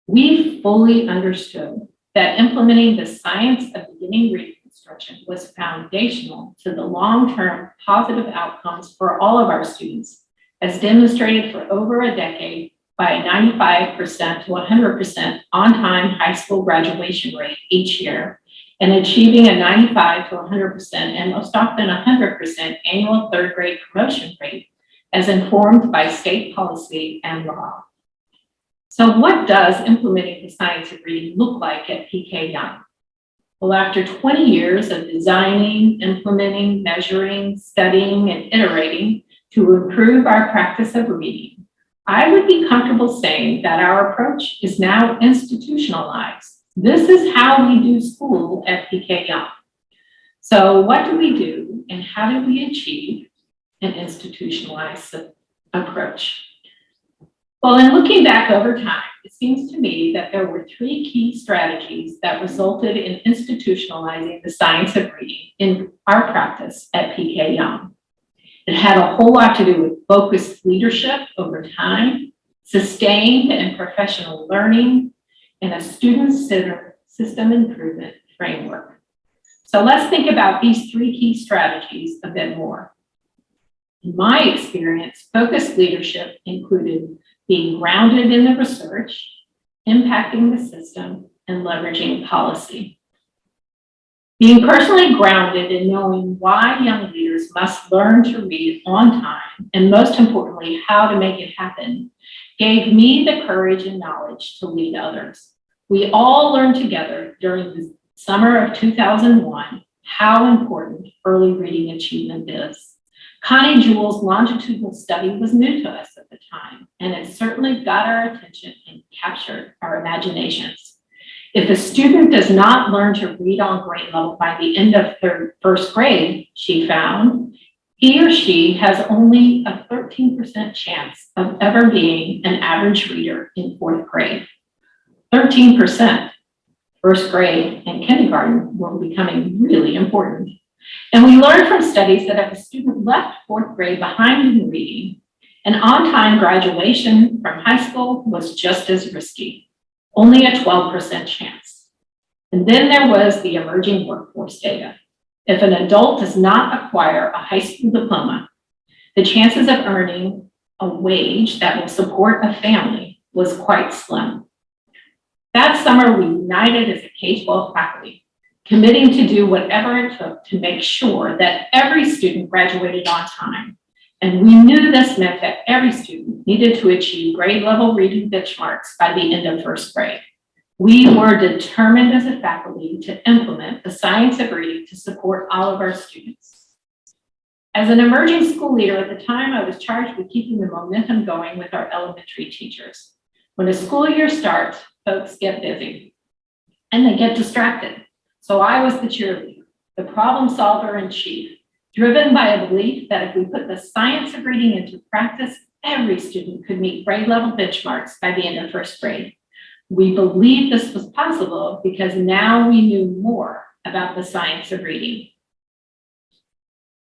We fully understood that implementing the science of beginning reading instruction was foundational to the long-term positive outcomes for all of our students, as demonstrated for over a decade by a 95% to 100% on-time high school graduation rate each year, and achieving a 95 to 100% and most often 100% annual third grade promotion rate, as informed by state policy and law. So what does implementing the science of reading look like at PK Young? Well, after 20 years of designing, implementing, measuring, studying, and iterating to improve our practice of reading, I would be comfortable saying that our approach is now institutionalized. This is how we do school at PK Young. So what do we do and how do we achieve an institutionalized approach? Well, in looking back over time, it seems to me that there were three key strategies that resulted in institutionalizing the science of reading in our practice at PK Young. It had a whole lot to do with focused leadership over time, sustained and professional learning, and a student-centered system improvement framework. So let's think about these three key strategies a bit more. In my experience, focused leadership included being grounded in the research, impacting the system, and leveraging policy. Being personally grounded in knowing why young leaders must learn to read on time, and most importantly, how to make it happen, gave me the courage and knowledge to lead others. We all learned together during the summer of 2001 how important early reading achievement is. Connie Jewell's longitudinal study was new to us at the time, and it certainly got our attention and captured our imaginations. If a student does not learn to read on grade level by the end of first grade, she found, he or she has only a 13% chance of ever being an average reader in fourth grade. 13%. First grade and kindergarten were becoming really important. And we learned from studies that if a student left fourth grade behind in reading, an on-time graduation from high school was just as risky, only a 12% chance. And then there was the emerging workforce data. If an adult does not acquire a high school diploma, the chances of earning a wage that will support a family was quite slim. That summer, we united as a K-12 faculty, committing to do whatever it took to make sure that every student graduated on time. And we knew this meant that every student needed to achieve grade level reading benchmarks by the end of first grade. We were determined as a faculty to implement the science of reading to support all of our students. As an emerging school leader at the time, I was charged with keeping the momentum going with our elementary teachers. When a school year starts, folks get busy and they get distracted. So I was the cheerleader, the problem solver in chief, driven by a belief that if we put the science of reading into practice, every student could meet grade level benchmarks by the end of first grade. We believed this was possible because now we knew more about the science of reading.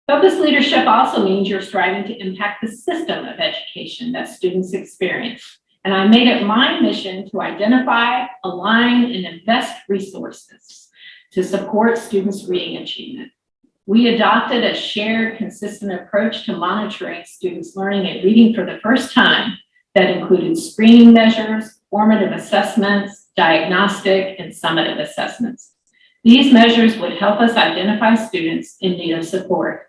Focused leadership also means you're striving to impact the system of education that students experience. And I made it my mission to identify, align, and invest resources to support students' reading achievement. We adopted a shared, consistent approach to monitoring students learning and reading for the first time that included screening measures, formative assessments, diagnostic, and summative assessments. These measures would help us identify students in need of support.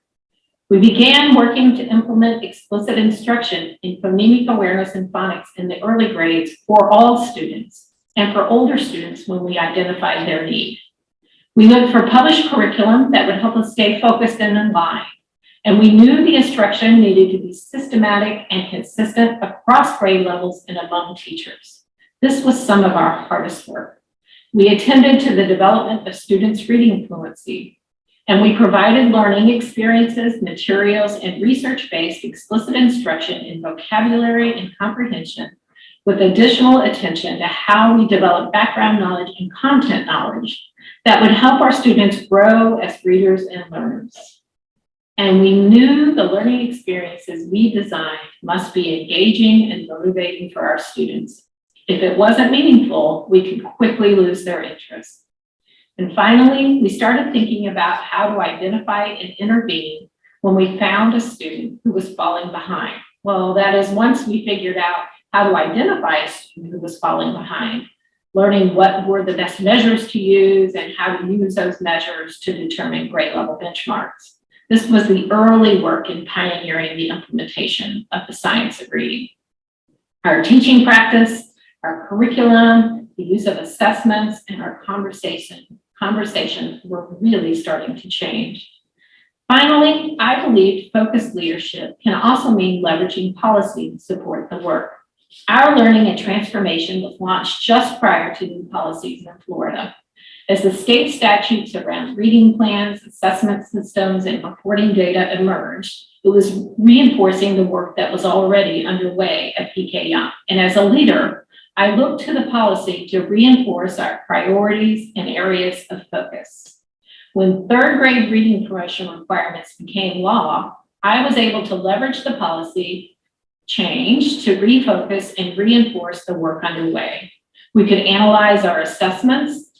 We began working to implement explicit instruction in phonemic awareness and phonics in the early grades for all students and for older students when we identified their need. We looked for published curriculum that would help us stay focused and in line. And we knew the instruction needed to be systematic and consistent across grade levels and among teachers. This was some of our hardest work. We attended to the development of students' reading fluency, and we provided learning experiences, materials, and research-based explicit instruction in vocabulary and comprehension, with additional attention to how we develop background knowledge and content knowledge that would help our students grow as readers and learners. And we knew the learning experiences we designed must be engaging and motivating for our students. If it wasn't meaningful, we could quickly lose their interest. And finally, we started thinking about how to identify and intervene when we found a student who was falling behind. Well, that is, once we figured out how to identify a student who was falling behind, learning what were the best measures to use and how to use those measures to determine grade level benchmarks. This was the early work in pioneering the implementation of the science of reading. Our teaching practice, our curriculum, the use of assessments, and our conversations were really starting to change. Finally, I believe focused leadership can also mean leveraging policy to support the work. Our learning and transformation was launched just prior to new policies in Florida. As the state statutes around reading plans, assessment systems, and reporting data emerged, it was reinforcing the work that was already underway at PK Young. And as a leader, I looked to the policy to reinforce our priorities and areas of focus. When third grade reading promotion requirements became law, I was able to leverage the policy change to refocus and reinforce the work underway. We could analyze our assessments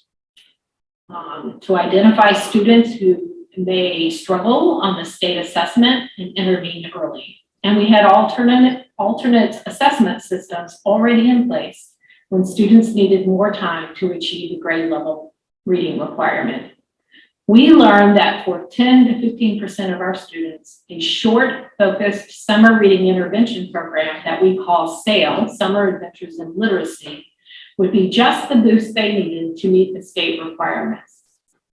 to identify students who may struggle on the state assessment and intervene early. And we had alternate assessment systems already in place when students needed more time to achieve the grade level reading requirement. We learned that for 10 to 15% of our students, a short, focused summer reading intervention program that we call SAIL, Summer Adventures in Literacy, would be just the boost they needed to meet the state requirements.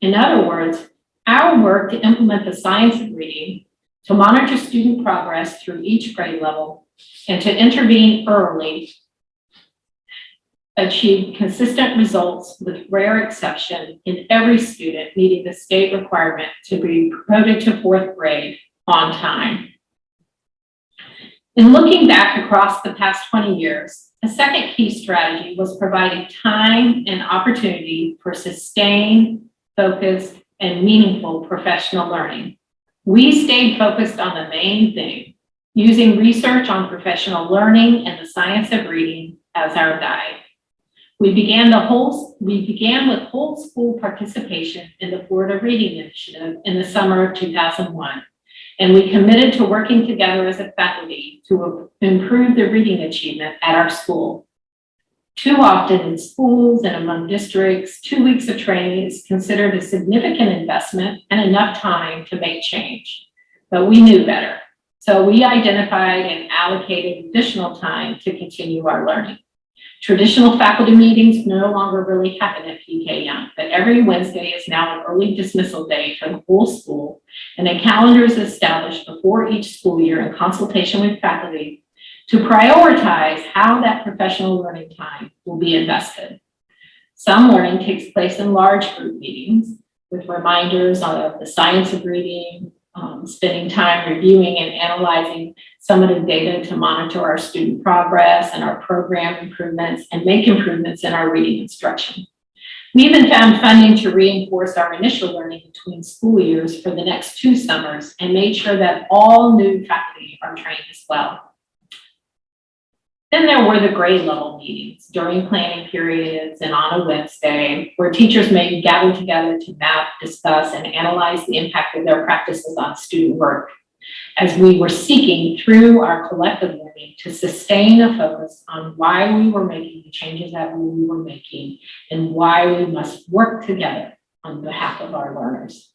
In other words, our work to implement the science of reading, to monitor student progress through each grade level, and to intervene early achieved consistent results with rare exception in every student meeting the state requirement to be promoted to fourth grade on time. In looking back across the past 20 years, a second key strategy was providing time and opportunity for sustained, focused, and meaningful professional learning. We stayed focused on the main thing, using research on professional learning and the science of reading as our guide. We began with whole school participation in the Florida Reading Initiative in the summer of 2001. And we committed to working together as a faculty to improve the reading achievement at our school. Too often in schools and among districts, 2 weeks of training is considered a significant investment and enough time to make change. But we knew better. So we identified and allocated additional time to continue our learning. Traditional faculty meetings no longer really happen at PK Young, but every Wednesday is now an early dismissal day for the whole school, and a calendar is established before each school year in consultation with faculty to prioritize how that professional learning time will be invested. Some learning takes place in large group meetings with reminders of the science of reading, spending time reviewing and analyzing summative data to monitor our student progress and our program improvements and make improvements in our reading instruction. We even found funding to reinforce our initial learning between school years for the next 2 summers and made sure that all new faculty are trained as well. Then there were the grade level meetings during planning periods and on a Wednesday, where teachers may gather together to map, discuss, and analyze the impact of their practices on student work, as we were seeking through our collective learning to sustain a focus on why we were making the changes that we were making and why we must work together on behalf of our learners.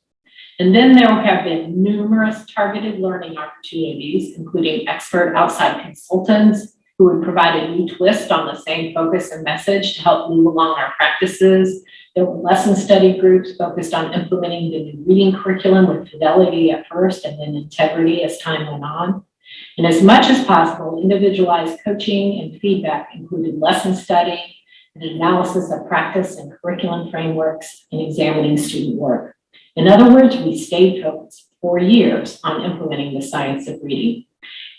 And then there have been numerous targeted learning opportunities, including expert outside consultants who would provide a new twist on the same focus and message to help move along our practices. There were lesson study groups focused on implementing the new reading curriculum with fidelity at first and then integrity as time went on. And as much as possible, individualized coaching and feedback included lesson study and analysis of practice and curriculum frameworks and examining student work. In other words, we stayed focused for years on implementing the science of reading.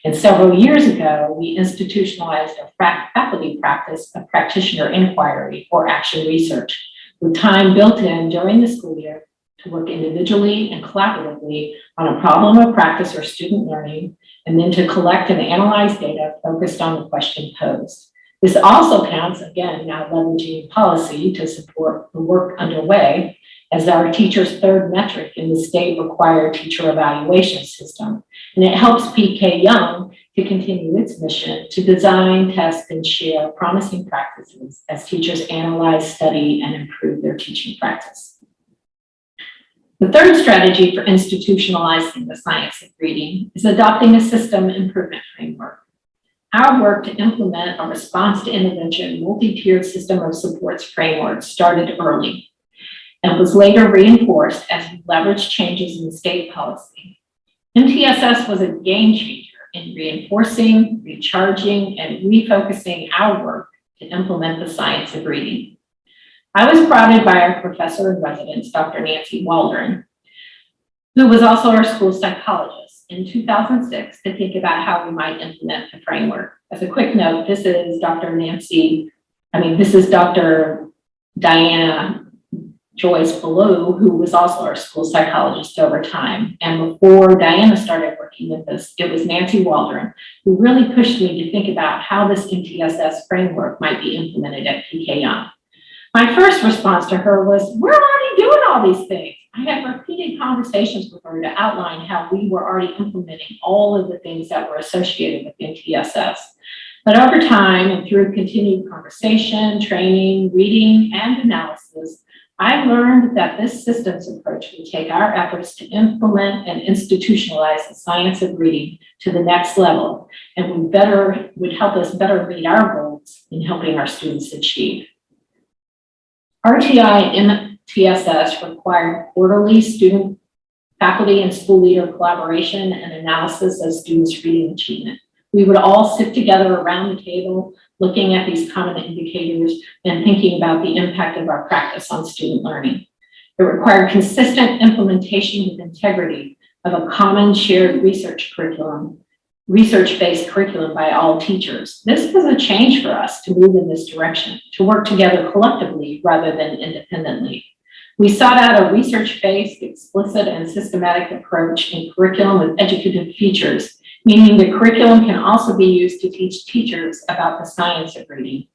And several years ago, we institutionalized a faculty practice of practitioner inquiry or action research, with time built in during the school year to work individually and collaboratively on a problem of practice or student learning, and then to collect and analyze data focused on the question posed. This also counts, again, now leveraging policy to support the work underway as our teacher's third metric in the state required teacher evaluation system. And it helps PK Young to continue its mission to design, test, and share promising practices as teachers analyze, study, and improve their teaching practice. The third strategy for institutionalizing the science of reading is adopting a system improvement framework. Our work to implement a response to intervention multi-tiered system of supports framework started early and was later reinforced as we leveraged changes in state policy. MTSS was a game changer in reinforcing, recharging, and refocusing our work to implement the science of reading. I was prodded by our professor in residence, Dr. Nancy Waldron, who was also our school psychologist in 2006 to think about how we might implement the framework. As a quick note, this is Dr. Diana Joyce Ballou, who was also our school psychologist over time. And before Diana started working with us, it was Nancy Waldron who really pushed me to think about how this MTSS framework might be implemented at PK Young. My first response to her was, we're already doing all these things. I had repeated conversations with her to outline how we were already implementing all of the things that were associated with MTSS. But over time and through continued conversation, training, reading, and analysis, I learned that this systems approach would take our efforts to implement and institutionalize the science of reading to the next level and would help us better meet our goals in helping our students achieve. RTI and MTSS required quarterly student, faculty, and school leader collaboration and analysis of students' reading achievement. We would all sit together around the table, looking at these common indicators and thinking about the impact of our practice on student learning. It required consistent implementation with integrity of a common shared research curriculum, research-based curriculum by all teachers. This was a change for us to move in this direction, to work together collectively rather than independently. We sought out a research-based, explicit, and systematic approach in curriculum with educative features, meaning the curriculum can also be used to teach teachers about the science of reading.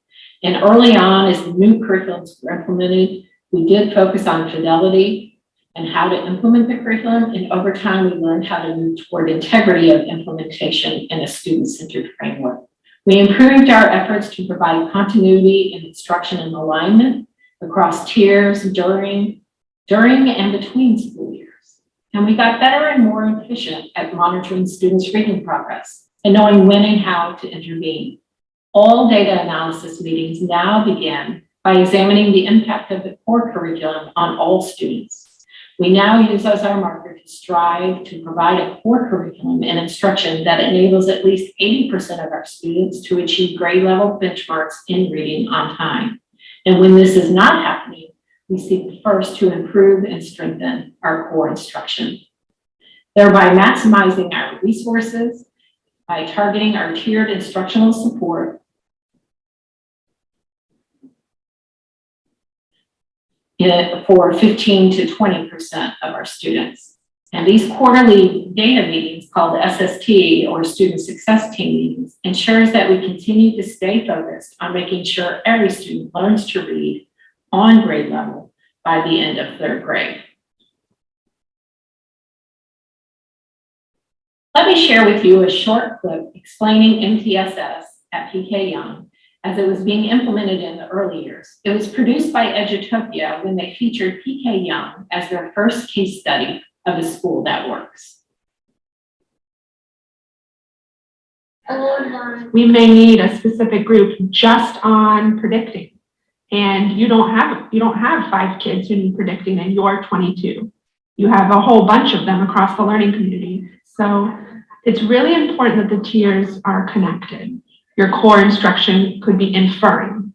And early on, as the new curriculums were implemented, we did focus on fidelity and how to implement the curriculum. And over time, we learned how to move toward integrity of implementation in a student-centered framework. We improved our efforts to provide continuity in instruction and alignment across tiers during and between school years. And we got better and more efficient at monitoring students' reading progress and knowing when and how to intervene. All data analysis meetings now begin by examining the impact of the core curriculum on all students. We now use as our marker to strive to provide a core curriculum and instruction that enables at least 80% of our students to achieve grade level benchmarks in reading on time. And when this is not happening, we seek first to improve and strengthen our core instruction, thereby maximizing our resources by targeting our tiered instructional support for 15 to 20% of our students. And these quarterly data meetings, called SST or Student Success Team meetings, ensures that we continue to stay focused on making sure every student learns to read on grade level by the end of third grade. Let me share with you a short clip explaining MTSS at PK Young as it was being implemented in the early years. It was produced by Edutopia when they featured PK Young as their first case study of a school that works. We may need a specific group just on predicting. And you don't have 5 kids who need predicting and you're 22. You have a whole bunch of them across the learning community. So it's really important that the tiers are connected. Your core instruction could be inferring.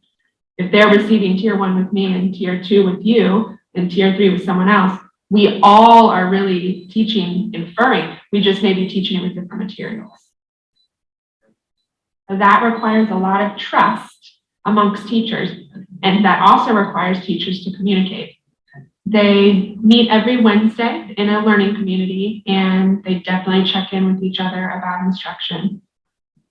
If they're receiving tier 1 with me and tier 2 with you and tier 3 with someone else, we all are really teaching inferring. We just may be teaching it with different materials. So that requires a lot of trust amongst teachers, and that also requires teachers to communicate. They meet every Wednesday in a learning community, and they definitely check in with each other about instruction.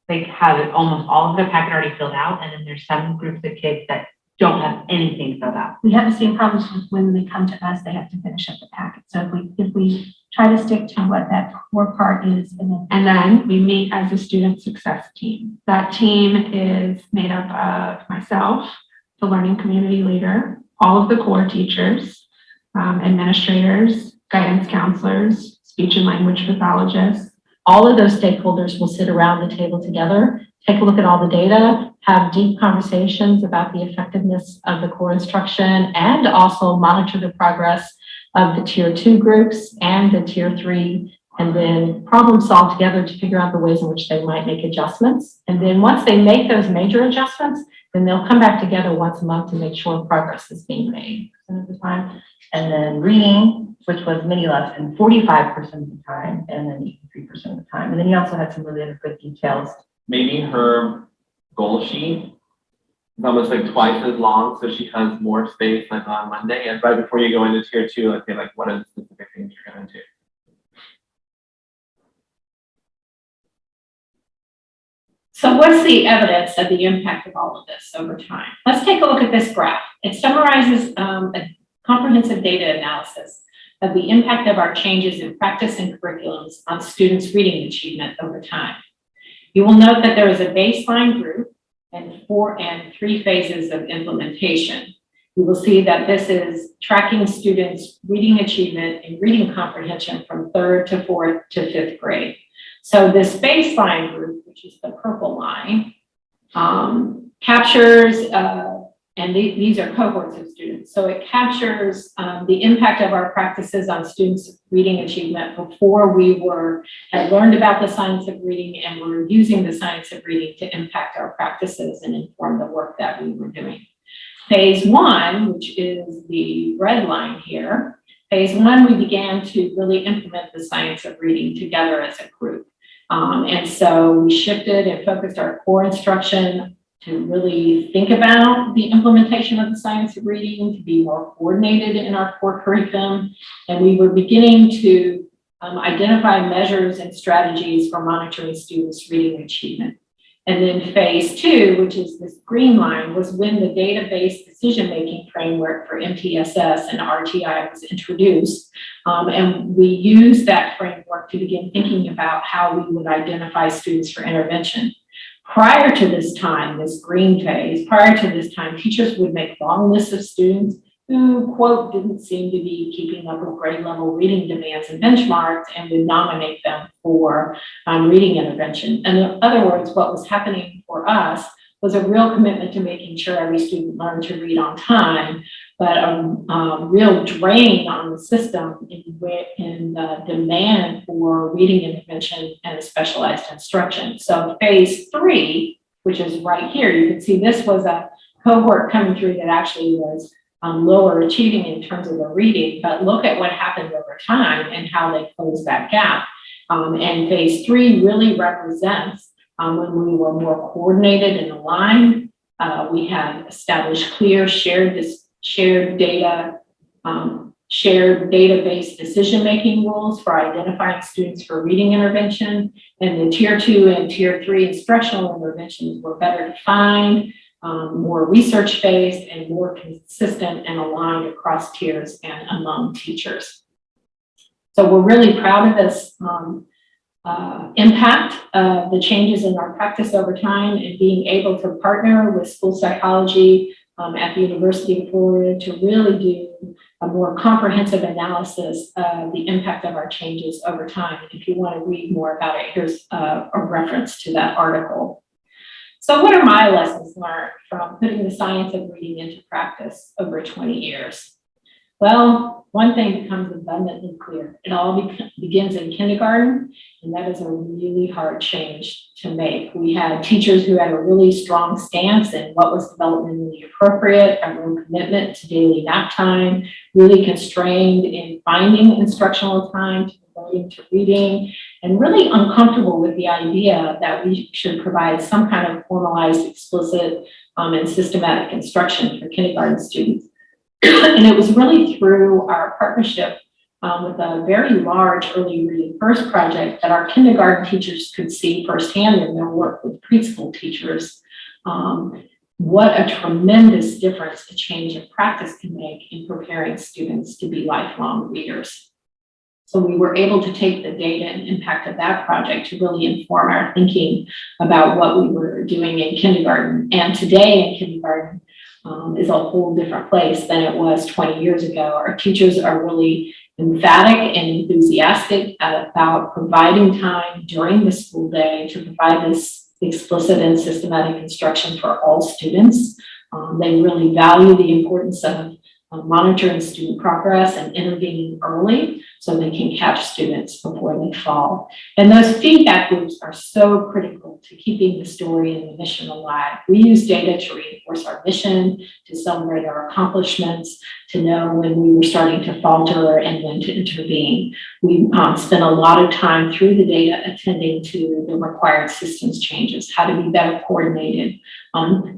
They have almost all of their packet already filled out, and then there's some groups of kids that don't have anything filled out. We have the same problems with when they come to us, they have to finish up the packet. So if we try to stick to what that core part is, and then we meet as a student success team. That team is made up of myself, the learning community leader, all of the core teachers, administrators, guidance counselors, speech and language pathologists. All of those stakeholders will sit around the table together, take a look at all the data, have deep conversations about the effectiveness of the core instruction, and also monitor the progress of the tier 2 groups and the tier 3, and then problem solve together to figure out the ways in which they might make adjustments. And then once they make those major adjustments, then they'll come back together once a month to make sure progress is being made At the time. And then reading, which was mini lesson 45% of the time, and then 83% of the time. And then you also had some really other good details. Maybe her goal sheet is almost like twice as long, so she has more space like on Monday. And right before you go into tier 2, let's say like what are the specific things you're going to do? So what's the evidence of the impact of all of this over time? Let's take a look at this graph. It summarizes a comprehensive data analysis of the impact of our changes in practice and curriculums on students' reading achievement over time. You will note that there is a baseline group and 4 and 3 phases of implementation. You will see that this is tracking students' reading achievement and reading comprehension from 3rd to 4th to 5th grade. So this baseline group, which is the purple line, captures, and these are cohorts of students. So it captures the impact of our practices on students' reading achievement before we had learned about the science of reading and were using the science of reading to impact our practices and inform the work that we were doing. Phase 1, which is the red line here, phase 1, we began to really implement the science of reading together as a group. And so we shifted and focused our core instruction to really think about the implementation of the science of reading, to be more coordinated in our core curriculum. And we were beginning to identify measures and strategies for monitoring students' reading achievement. And then phase 2, which is this green line, was when the database decision-making framework for MTSS and RTI was introduced. And we used that framework to begin thinking about how we would identify students for intervention. Prior to this time, this green phase, prior to this time, teachers would make long lists of students who, quote, didn't seem to be keeping up with grade level reading demands and benchmarks, and would nominate them for reading intervention. And in other words, what was happening for us was a real commitment to making sure every student learned to read on time, but a real drain on the system in the demand for reading intervention and specialized instruction. So phase 3, which is right here, you can see this was a cohort coming through that actually was lower achieving in terms of the reading, but look at what happened over time and how they closed that gap. And phase 3 really represents when we were more coordinated and aligned. We had established clear shared data, shared database decision-making rules for identifying students for reading intervention, and the tier 2 and tier 3 instructional interventions were better defined, more research-based, and more consistent and aligned across tiers and among teachers. So we're really proud of this impact of the changes in our practice over time, and being able to partner with school psychology at the University of Florida to really do a more comprehensive analysis of the impact of our changes over time. If you want to read more about it, here's a reference to that article. So what are my lessons learned from putting the science of reading into practice over 20 years? Well, one thing becomes abundantly clear. It all begins in kindergarten, and that is a really hard change to make. We had teachers who had a really strong stance in what was developmentally appropriate, a real commitment to daily nap time, really constrained in finding instructional time to devoting to reading, and really uncomfortable with the idea that we should provide some kind of formalized, explicit, and systematic instruction for kindergarten students. And it was really through our partnership with a very large early reading first project that our kindergarten teachers could see firsthand in their work with preschool teachers what a tremendous difference a change in practice can make in preparing students to be lifelong readers. So we were able to take the data and impact of that project to really inform our thinking about what we were doing in kindergarten. And today in kindergarten is a whole different place than it was 20 years ago. Our teachers are really emphatic and enthusiastic about providing time during the school day to provide this explicit and systematic instruction for all students. They really value the importance of monitoring student progress and intervening early so they can catch students before they fall. And those feedback loops are so critical to keeping the story and the mission alive. We use data to reinforce our mission, to celebrate our accomplishments, to know when we were starting to falter and when to intervene. We spent a lot of time through the data attending to the required systems changes, how to be better coordinated,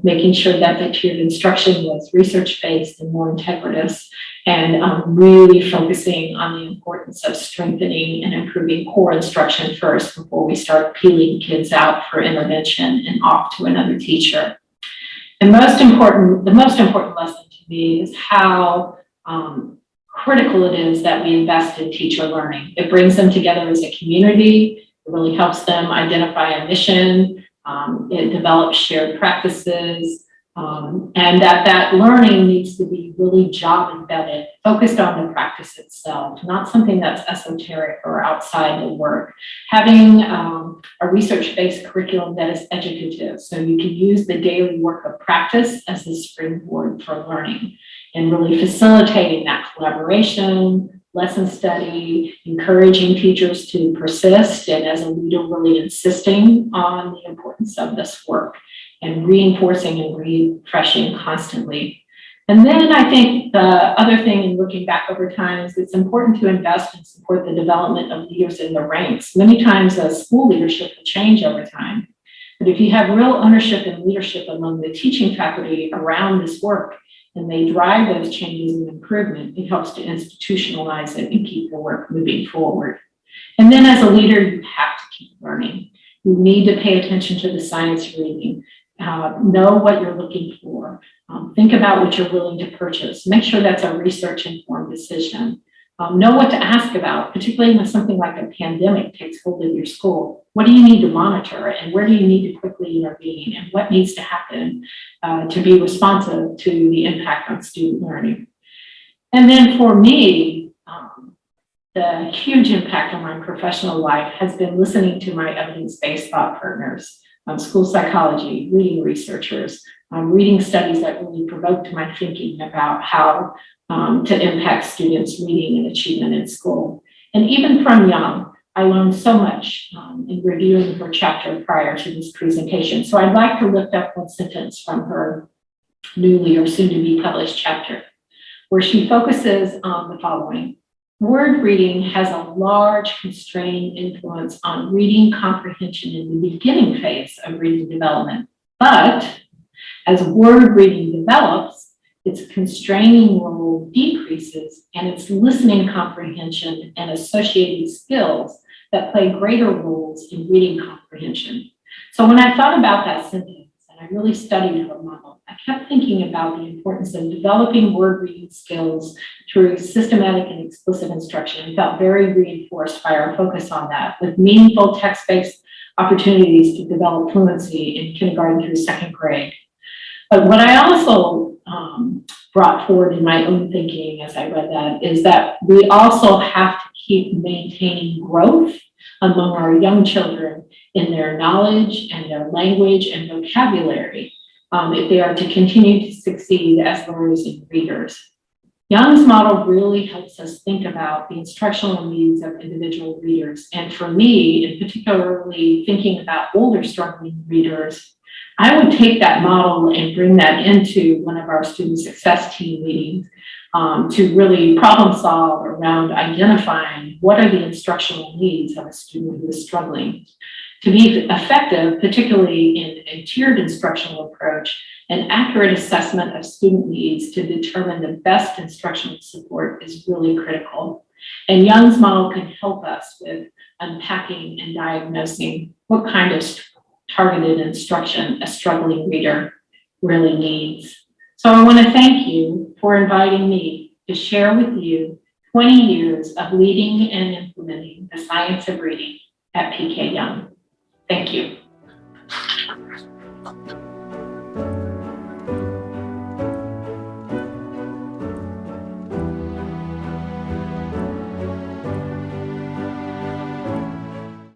making sure that the tiered instruction was research-based and more integritous, and really focusing on the importance of strengthening and improving core instruction first before we start peeling kids out for intervention and off to another teacher. And the most important lesson to me is how critical it is that we invest in teacher learning. It brings them together as a community. It really helps them identify a mission. It develops shared practices, and that learning needs to be really job embedded, focused on the practice itself, not something that's esoteric or outside the work. Having a research-based curriculum that is educative, so you can use the daily work of practice as the springboard for learning, and really facilitating that collaboration, lesson study, encouraging teachers to persist, and as a leader, really insisting on the importance of this work and reinforcing and refreshing constantly. And then I think the other thing in looking back over time is it's important to invest and support the development of leaders in the ranks. Many times school leadership will change over time, but if you have real ownership and leadership among the teaching faculty around this work, and they drive those changes and improvement, it helps to institutionalize it and keep the work moving forward. And then as a leader, you have to keep learning. You need to pay attention to the science of reading. Know what you're looking for. Think about what you're willing to purchase. Make sure that's a research-informed decision. Know what to ask about, particularly when something like a pandemic takes hold of your school. What do you need to monitor, and where do you need to quickly intervene, and what needs to happen to be responsive to the impact on student learning? And then for me, the huge impact on my professional life has been listening to my evidence-based thought partners, school psychology, reading researchers, reading studies that really provoked my thinking about how to impact students' reading and achievement in school. And even from Young, I learned so much in reviewing her chapter prior to this presentation. So I'd like to lift up one sentence from her newly or soon to be published chapter, where she focuses on the following. Word reading has a large constraining influence on reading comprehension in the beginning phase of reading development. But as word reading develops, its constraining role decreases and its listening comprehension and associated skills that play greater roles in reading comprehension. So when I thought about that sentence, and I really studied her model, I kept thinking about the importance of developing word reading skills through systematic and explicit instruction, and felt very reinforced by our focus on that, with meaningful text-based opportunities to develop fluency in kindergarten through second grade. But what I also brought forward in my own thinking as I read that is that we also have to keep maintaining growth among our young children in their knowledge and their language and vocabulary if they are to continue to succeed as learners and readers. Young's model really helps us think about the instructional needs of individual readers. And for me, in particularly thinking about older struggling readers, I would take that model and bring that into one of our student success team meetings to really problem solve around identifying what are the instructional needs of a student who is struggling. To be effective, particularly in a tiered instructional approach, an accurate assessment of student needs to determine the best instructional support is really critical. And Young's model can help us with unpacking and diagnosing what kind of targeted instruction a struggling reader really needs. So I want to thank you for inviting me to share with you 20 years of leading and implementing the science of reading at PK Young. Thank you.